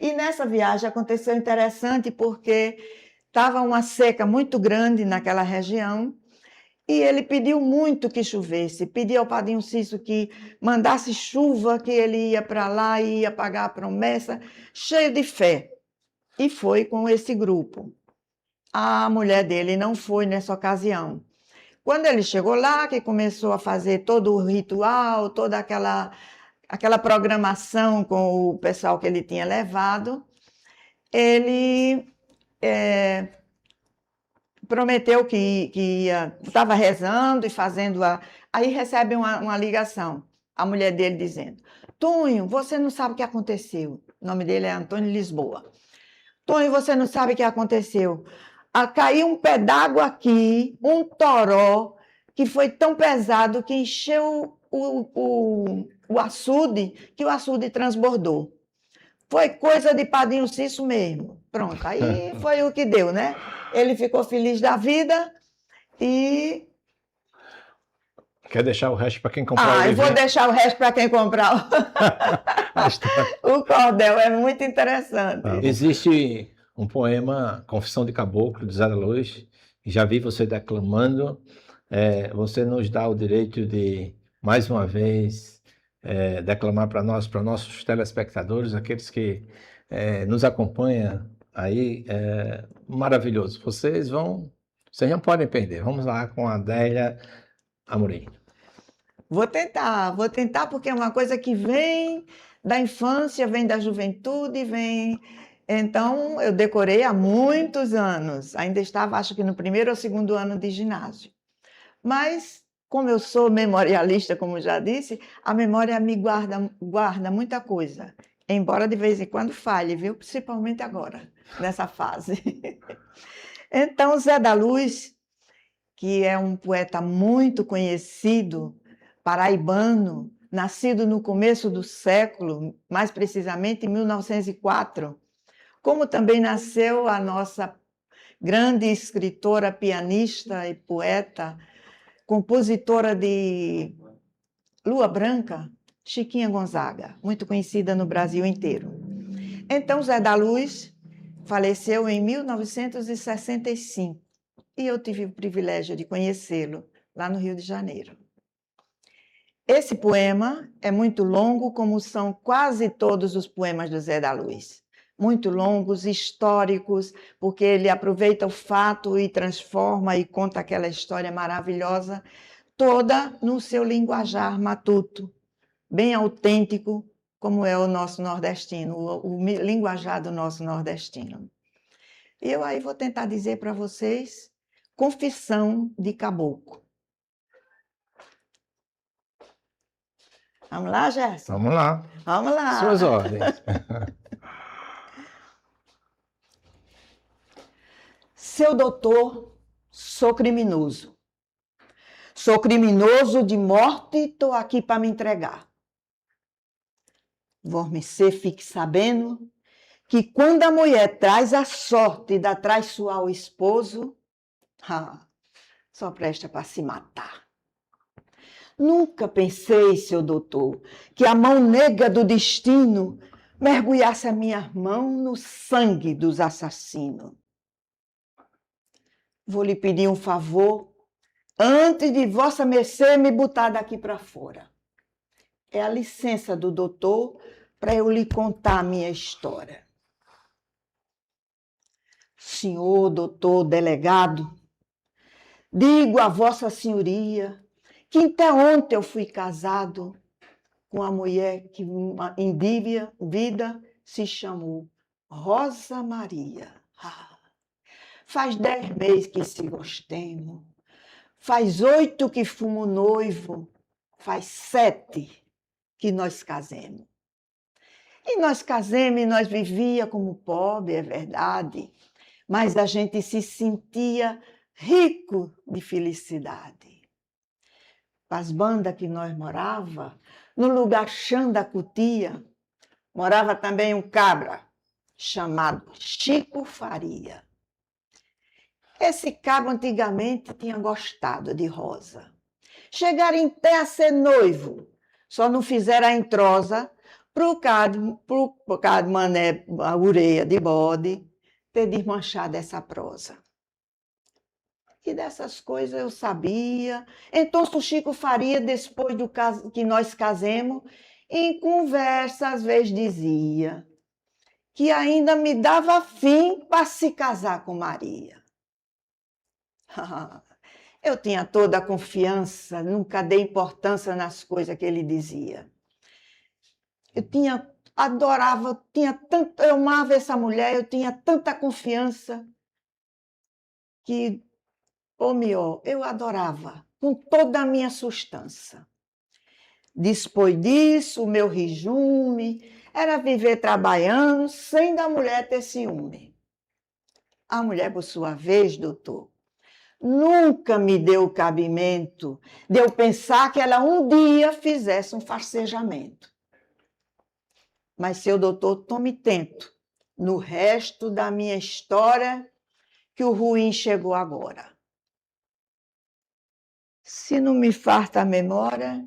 E nessa viagem aconteceu interessante porque estava uma seca muito grande naquela região e ele pediu muito que chovesse, pediu ao Padrinho Cício que mandasse chuva, que ele ia para lá e ia pagar a promessa, cheio de fé. E foi com esse grupo. A mulher dele não foi nessa ocasião. Quando ele chegou lá, que começou a fazer todo o ritual, toda aquela programação com o pessoal que ele tinha levado, ele prometeu que estava rezando e fazendo Aí recebe uma ligação, a mulher dele dizendo: Tonho, você não sabe o que aconteceu. O nome dele é Antônio Lisboa. Tonho, você não sabe o que aconteceu. Caiu um pé d'água aqui, um toró, que foi tão pesado que encheu o açude, que o açude transbordou. Foi coisa de Padrinho Cício mesmo. Pronto, aí foi o que deu, né? Ele ficou feliz da vida e... Quer deixar o resto para quem comprar o eu livro? vou deixar o resto para quem comprar o cordel, é muito interessante. Existe um poema, Confissão de Caboclo, de Zé da Luz, já vi você declamando. Você nos dá o direito de, mais uma vez, declamar para nós, para nossos telespectadores, aqueles que nos acompanham aí. Maravilhoso. Vocês não podem perder. Vamos lá com a Adélia Amorim. Vou tentar, porque é uma coisa que vem da infância, vem da juventude, vem... Então, eu decorei há muitos anos. Ainda estava, acho que no 1º ou 2º ano de ginásio. Mas, como eu sou memorialista, como já disse, a memória me guarda muita coisa. Embora de vez em quando falhe, viu? Principalmente agora, nessa fase. Então, Zé da Luz, que é um poeta muito conhecido, paraibano, nascido no começo do século, mais precisamente em 1904, como também nasceu a nossa grande escritora, pianista e poeta, compositora de Lua Branca, Chiquinha Gonzaga, muito conhecida no Brasil inteiro. Então, Zé da Luz faleceu em 1965 e eu tive o privilégio de conhecê-lo lá no Rio de Janeiro. Esse poema é muito longo, como são quase todos os poemas do Zé da Luz. Muito longos, históricos, porque ele aproveita o fato e transforma e conta aquela história maravilhosa, toda no seu linguajar matuto, bem autêntico, como é o nosso nordestino, o linguajar do nosso nordestino. Eu aí vou tentar dizer para vocês Confissão de Caboclo. Vamos lá, Gerson? Vamos lá. Vamos lá. Suas ordens. Seu doutor, sou criminoso. Sou criminoso de morte e estou aqui para me entregar. Você fique sabendo que quando a mulher traz a sorte da traiçoar ao esposo, só presta para se matar. Nunca pensei, seu doutor, que a mão negra do destino mergulhasse a minha mão no sangue dos assassinos. Vou lhe pedir um favor, antes de vossa mercê me botar daqui para fora. É a licença do doutor para eu lhe contar a minha história. Senhor doutor delegado, digo a vossa senhoria que até ontem eu fui casado com a mulher que em vida se chamou Rosa Maria. Faz 10 meses que se gostemos, faz 8 que fumo noivo, faz 7 que nós casemos. E nós casemos e nós vivia como pobre, é verdade, mas a gente se sentia rico de felicidade. As bandas que nós morava, no lugar chão da Cutia, morava também um cabra chamado Chico Faria. Esse cabra antigamente tinha gostado de Rosa. Chegaram até a ser noivo, só não fizeram a entrosa pro cado mané, a ureia de bode, ter desmanchado essa prosa. E dessas coisas eu sabia. Então, o Chico Faria, depois do que nós casemos, em conversa, às vezes dizia que ainda me dava fim para se casar com Maria. Eu tinha toda a confiança, nunca dei importância nas coisas que ele dizia. Adorava, eu amava essa mulher, eu tinha tanta confiança que, melhor, eu adorava com toda a minha substância. Depois disso, o meu resumo era viver trabalhando sem da mulher ter ciúme. A mulher, por sua vez, doutor, nunca me deu o cabimento de eu pensar que ela um dia fizesse um farcejamento. Mas, seu doutor, tome tempo no resto da minha história, que o ruim chegou agora. Se não me falta a memória,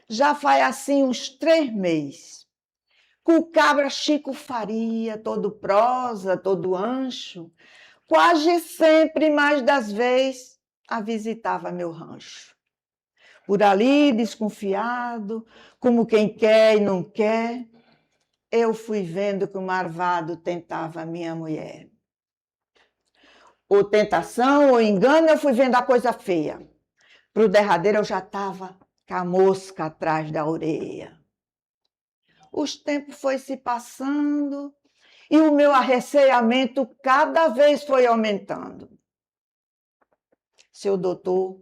já faz assim uns 3 meses, que o cabra Chico Faria, todo prosa, todo ancho, quase sempre, mais das vezes, a visitava meu rancho. Por ali, desconfiado, como quem quer e não quer, eu fui vendo que o marvado tentava a minha mulher. Ou tentação, ou engano, eu fui vendo a coisa feia. Pro derradeiro eu já estava com a mosca atrás da orelha. Os tempos foi se passando e o meu arreceamento cada vez foi aumentando. Seu doutor,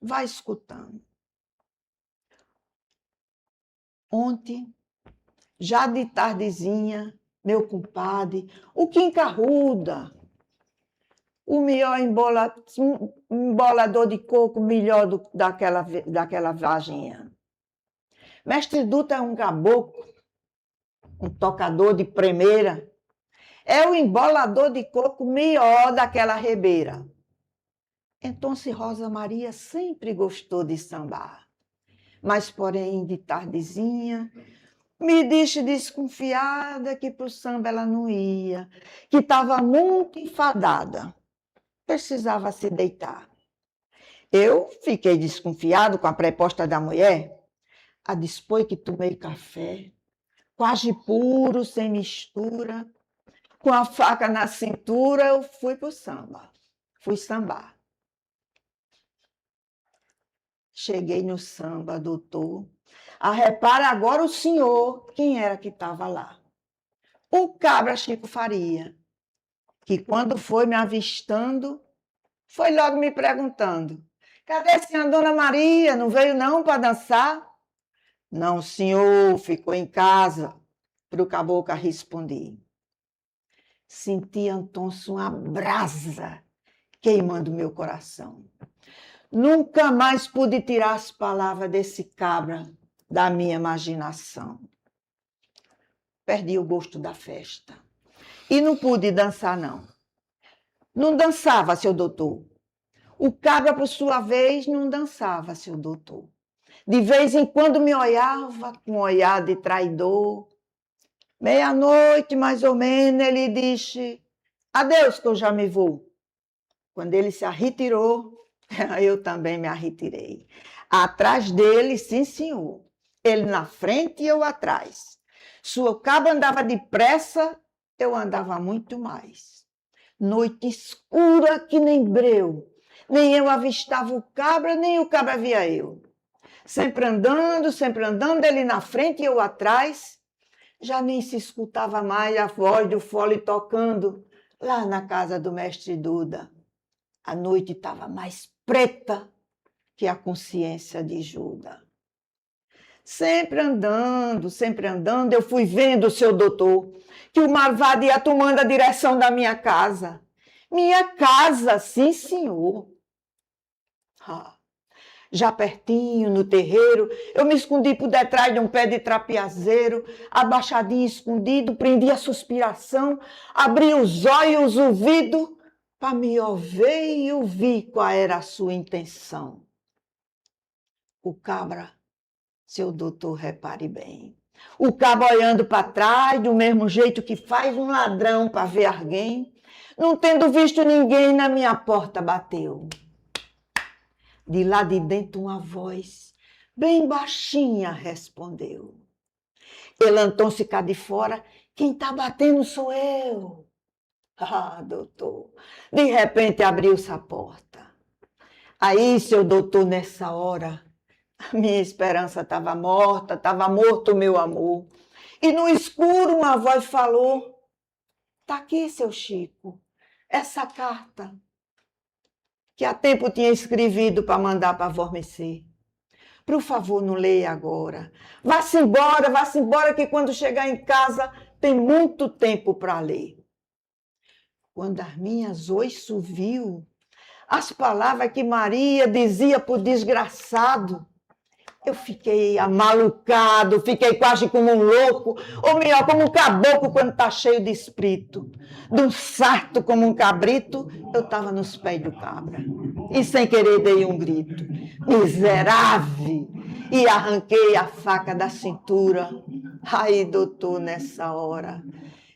vai escutando. Ontem, já de tardezinha, meu compadre, o Kim Carruda, o melhor embolador de coco, melhor daquela vaginha. Mestre Dutra é um caboclo, um tocador de primeira, é o embolador de coco melhor daquela rebeira. Então, se Rosa Maria sempre gostou de sambar, mas, porém, de tardezinha, me disse desconfiada que para o samba ela não ia, que estava muito enfadada, precisava se deitar. Eu fiquei desconfiado com a proposta da mulher, a dispor que tomei café, quase puro, sem mistura, com a faca na cintura, eu fui para o samba, fui sambar. Cheguei no samba, doutor. Repara agora o senhor, quem era que estava lá? O cabra Chico Faria, que quando foi me avistando, foi logo me perguntando: cadê a senhora Dona Maria? Não veio não para dançar? Não, senhor, ficou em casa. Para o caboclo respondi. Senti, Antônio, uma brasa queimando meu coração. Nunca mais pude tirar as palavras desse cabra da minha imaginação. Perdi o gosto da festa. E não pude dançar, não. Não dançava, seu doutor. O cabra, por sua vez, não dançava, seu doutor. De vez em quando me olhava com um olhar de traidor. Meia-noite, mais ou menos, ele disse: adeus, que eu já me vou. Quando ele se retirou, eu também me retirei. Atrás dele, sim, senhor. Ele na frente e eu atrás. Se o cabra andava depressa, eu andava muito mais. Noite escura que nem breu. Nem eu avistava o cabra, nem o cabra via eu. Sempre andando, ele na frente e eu atrás. Já nem se escutava mais a voz do fole tocando lá na casa do mestre Duda. A noite estava mais preta que a consciência de Judas. Sempre andando, eu fui vendo, seu doutor, que o marvado ia tomando a direção da minha casa. Minha casa, sim, senhor. Já pertinho, no terreiro, eu me escondi por detrás de um pé de trapiazeiro, abaixadinho, escondido, prendi a suspiração, abri os olhos, o ouvido, para me ouvir e ouvir qual era a sua intenção. O cabra, seu doutor, repare bem, o cabra olhando para trás, do mesmo jeito que faz um ladrão para ver alguém, não tendo visto ninguém, na minha porta bateu. De lá de dentro uma voz, bem baixinha, respondeu. Elantão-se cá de fora, quem está batendo sou eu. Doutor, de repente abriu-se a porta. Aí, seu doutor, nessa hora, a minha esperança estava morta, estava morto o meu amor. E no escuro uma voz falou: tá aqui, seu Chico, essa carta que há tempo tinha escrevido para mandar para adormecer. Por favor, não leia agora. Vá-se embora, que quando chegar em casa tem muito tempo para ler. Quando as minhas oiço viu as palavras que Maria dizia para o desgraçado, eu fiquei amalucado, fiquei quase como um louco, ou melhor, como um caboclo quando está cheio de espírito. De um sarto como um cabrito, eu estava nos pés do cabra. E sem querer dei um grito: miserável! E arranquei a faca da cintura. Aí, doutor, nessa hora,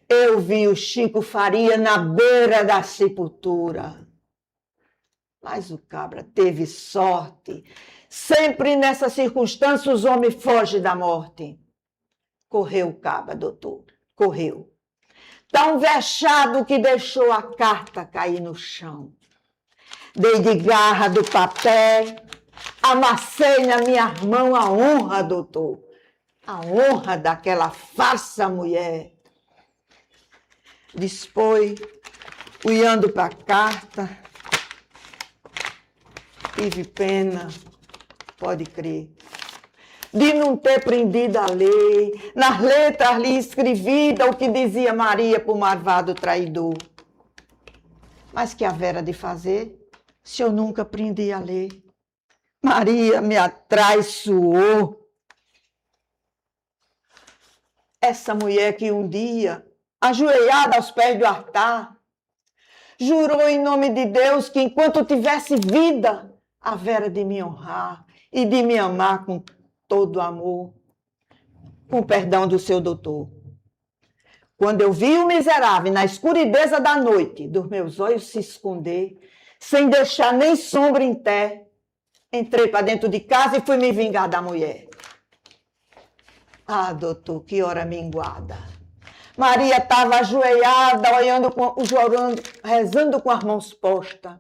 eu vi o Chico Faria na beira da sepultura. Mas o cabra teve sorte. Sempre nessa circunstância os homens fogem da morte. Correu o cabra, doutor, correu. Tão vexado que deixou a carta cair no chão. Dei de garra do papel, amassei na minha mão a honra, doutor. A honra daquela farsa mulher. Dispôs, olhando para a carta, tive pena, pode crer, de não ter prendido a lei, nas letras ali escrevida o que dizia Maria para o marvado traidor. Mas que havera de fazer, se eu nunca prendi a lei? Maria me atraiçoou. Essa mulher que um dia, ajoelhada aos pés do altar, jurou em nome de Deus que enquanto tivesse vida, havera de me honrar e de me amar com todo amor, com o perdão do seu doutor. Quando eu vi o miserável na escurideza da noite, dos meus olhos se esconder, sem deixar nem sombra em pé, entrei para dentro de casa e fui me vingar da mulher. Ah, doutor, que hora minguada. Maria estava ajoelhada, chorando, rezando com as mãos postas.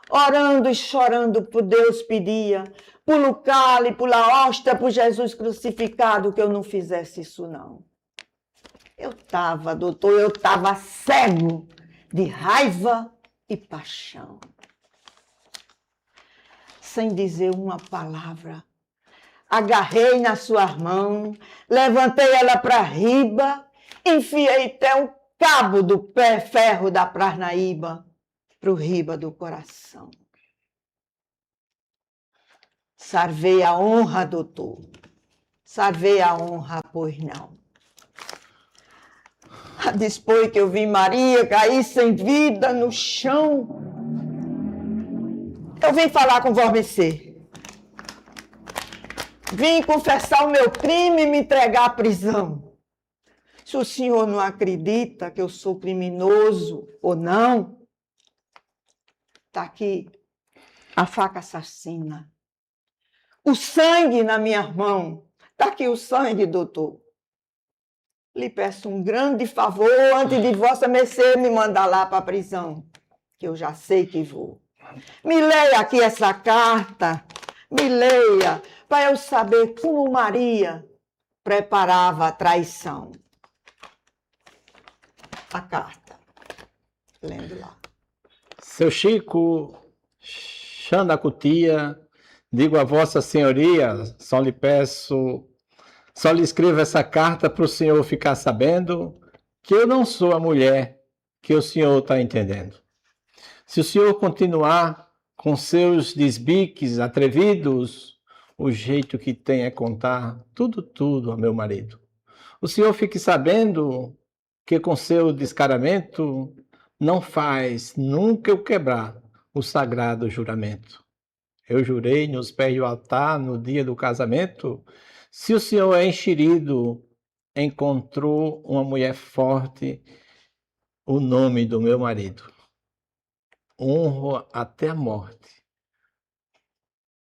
Orando e chorando por Deus pedia, por cálice, por hóstia, por Jesus crucificado, que eu não fizesse isso não. Eu estava, doutor, eu estava cego de raiva e paixão. Sem dizer uma palavra, agarrei nas suas mãos, levantei ela para riba, enfiei até o cabo do pé ferro da Parnaíba para o riba do coração. Sarvei a honra, doutor. Sarvei a honra, pois não. Depois que eu vi Maria cair sem vida no chão, eu vim falar com você. Vim confessar o meu crime e me entregar à prisão. Se o senhor não acredita que eu sou criminoso ou não, está aqui a faca assassina. O sangue na minha mão. Está aqui o sangue, doutor. Lhe peço um grande favor antes de vossa mercê me mandar lá para a prisão, que eu já sei que vou. Me leia aqui essa carta, me leia, para eu saber como Maria preparava a traição. A carta. Lendo lá. Seu Chico, Xandacutia, digo a vossa senhoria, só lhe escrevo essa carta para o senhor ficar sabendo que eu não sou a mulher que o senhor está entendendo. Se o senhor continuar com seus desbiques atrevidos, o jeito que tem é contar tudo ao meu marido. O senhor fique sabendo que com seu descaramento não faz nunca eu quebrar o sagrado juramento. Eu jurei nos pés do altar no dia do casamento, se o senhor é enxerido, encontrou uma mulher forte, o nome do meu marido. Honro até a morte.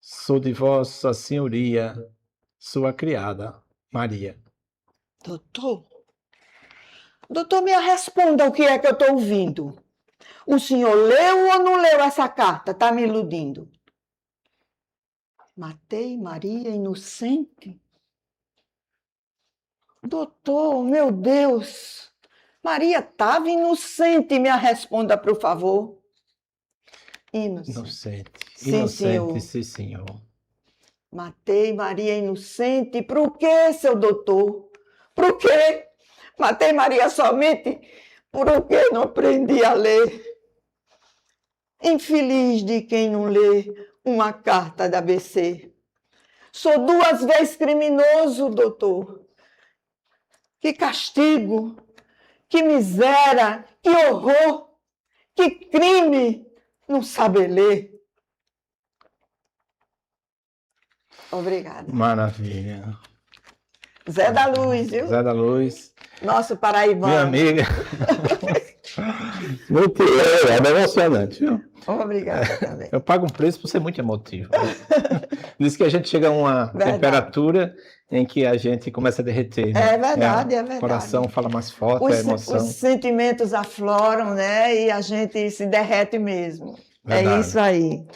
Sou de vossa senhoria, sua criada, Maria. Doutor, me responda o que é que eu estou ouvindo. O senhor leu ou não leu essa carta? Está me iludindo. Matei Maria inocente? Doutor, meu Deus, Maria estava inocente, me responda, por favor. Inocente. Sim, Inocente, senhor. sim, senhor. Matei Maria inocente, por quê, seu doutor? Por quê? Matei Maria somente porque não aprendi a ler. Infeliz de quem não lê uma carta da ABC. Sou 2 vezes criminoso, doutor. Que castigo, que miséria, que horror, que crime não saber ler. Obrigada. Maravilha. Zé da Luz, viu? Zé da Luz. Nosso paraibano. Minha amiga. Muito legal, é emocionante, viu? Obrigada também. Eu pago um preço por ser muito emotivo. Diz que a gente chega a uma temperatura em que a gente começa a derreter. Né? É verdade, é verdade. O coração fala mais forte, a emoção. Os sentimentos afloram, né? E a gente se derrete mesmo. Verdade. É isso aí.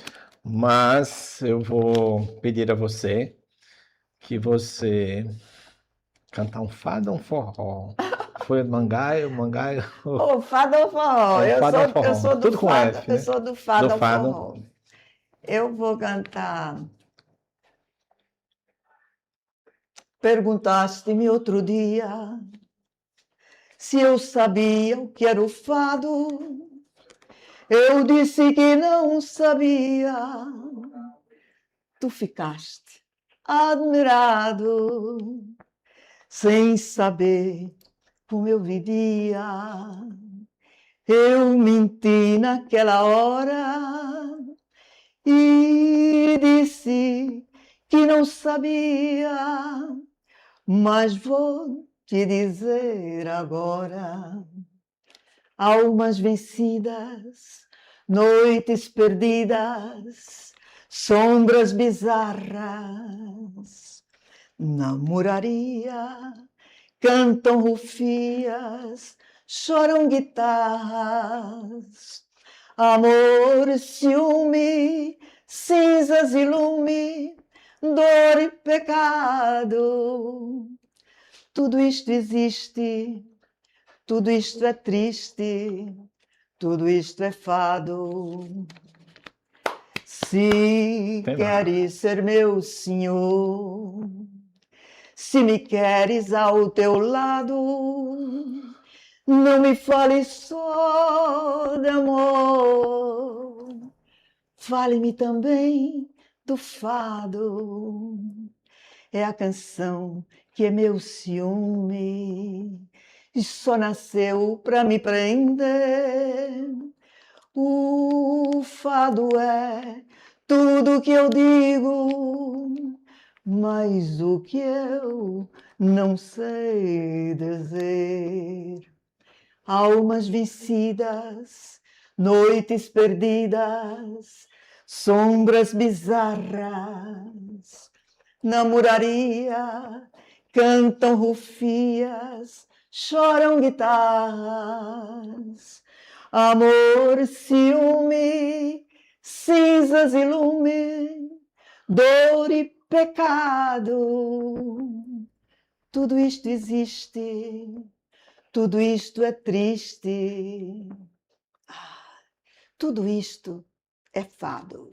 Mas eu vou pedir a você que você cantar um fado ou um forró. Foi mangaio. O fado ou forró? Eu sou do Tudo com fado, F, né? eu sou do fado Do ao fado. forró. Eu vou cantar. Perguntaste-me outro dia se eu sabia o que era o fado. Eu disse que não sabia. Tu ficaste admirado, sem saber como eu vivia. Eu menti naquela hora e disse que não sabia, mas vou te dizer agora. Almas vencidas, noites perdidas, sombras bizarras, na muraria cantam rufias, choram guitarras, amor, ciúme, cinzas e lume, dor e pecado. Tudo isto existe, tudo isto é triste, tudo isto é fado. Se queres ser meu senhor, se me queres ao teu lado, não me fales só de amor, fale-me também do fado. É a canção que é meu ciúme, e só nasceu pra me prender. O fado é tudo que eu digo, mas o que eu não sei dizer. Almas vencidas, noites perdidas, sombras bizarras, na muraria cantam rufias, choram guitarras, amor, ciúme, cinzas e lume, dor e pecado. Tudo isto existe, tudo isto é triste, tudo isto é fado.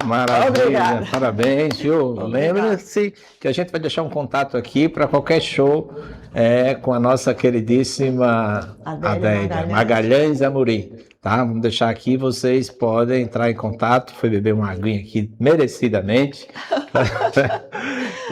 Maravilha, Obrigada. parabéns, viu? Lembre-se que a gente vai deixar um contato aqui para qualquer show com a nossa queridíssima Adélia Magalhães Amorim, tá? Vamos deixar aqui, vocês podem entrar em contato, foi beber uma aguinha aqui merecidamente.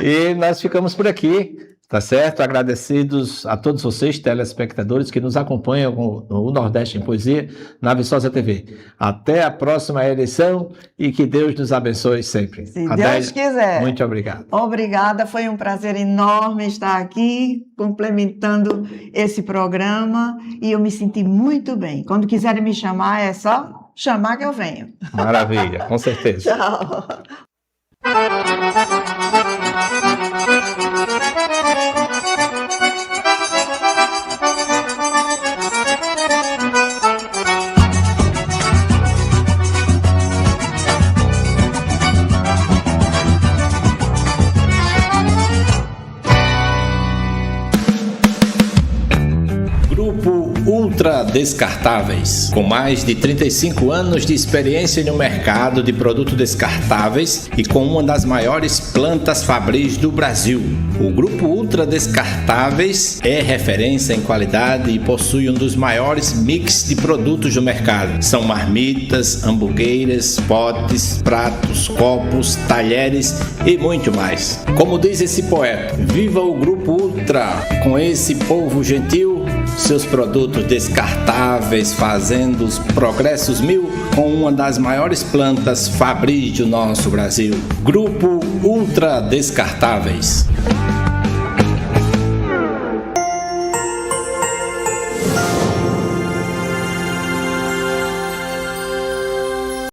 E nós ficamos por aqui. Tá certo? Agradecidos a todos vocês, telespectadores, que nos acompanham no Nordeste em Poesia, na Viçosa TV. Até a próxima eleição e que Deus nos abençoe sempre. Se Deus quiser. Muito obrigado. Obrigada, foi um prazer enorme estar aqui, complementando esse programa, e eu me senti muito bem. Quando quiserem me chamar, é só chamar que eu venho. Maravilha, com certeza. Tchau. Descartáveis. Com mais de 35 anos de experiência no mercado de produtos descartáveis e com uma das maiores plantas fabris do Brasil, o Grupo Ultra Descartáveis é referência em qualidade e possui um dos maiores mix de produtos do mercado. São marmitas, hamburgueiras, potes, pratos, copos, talheres e muito mais. Como diz esse poeta, viva o Grupo Ultra, com esse povo gentil, seus produtos descartáveis fazendo os progressos mil com uma das maiores plantas fabris do nosso Brasil. Grupo Ultra Descartáveis.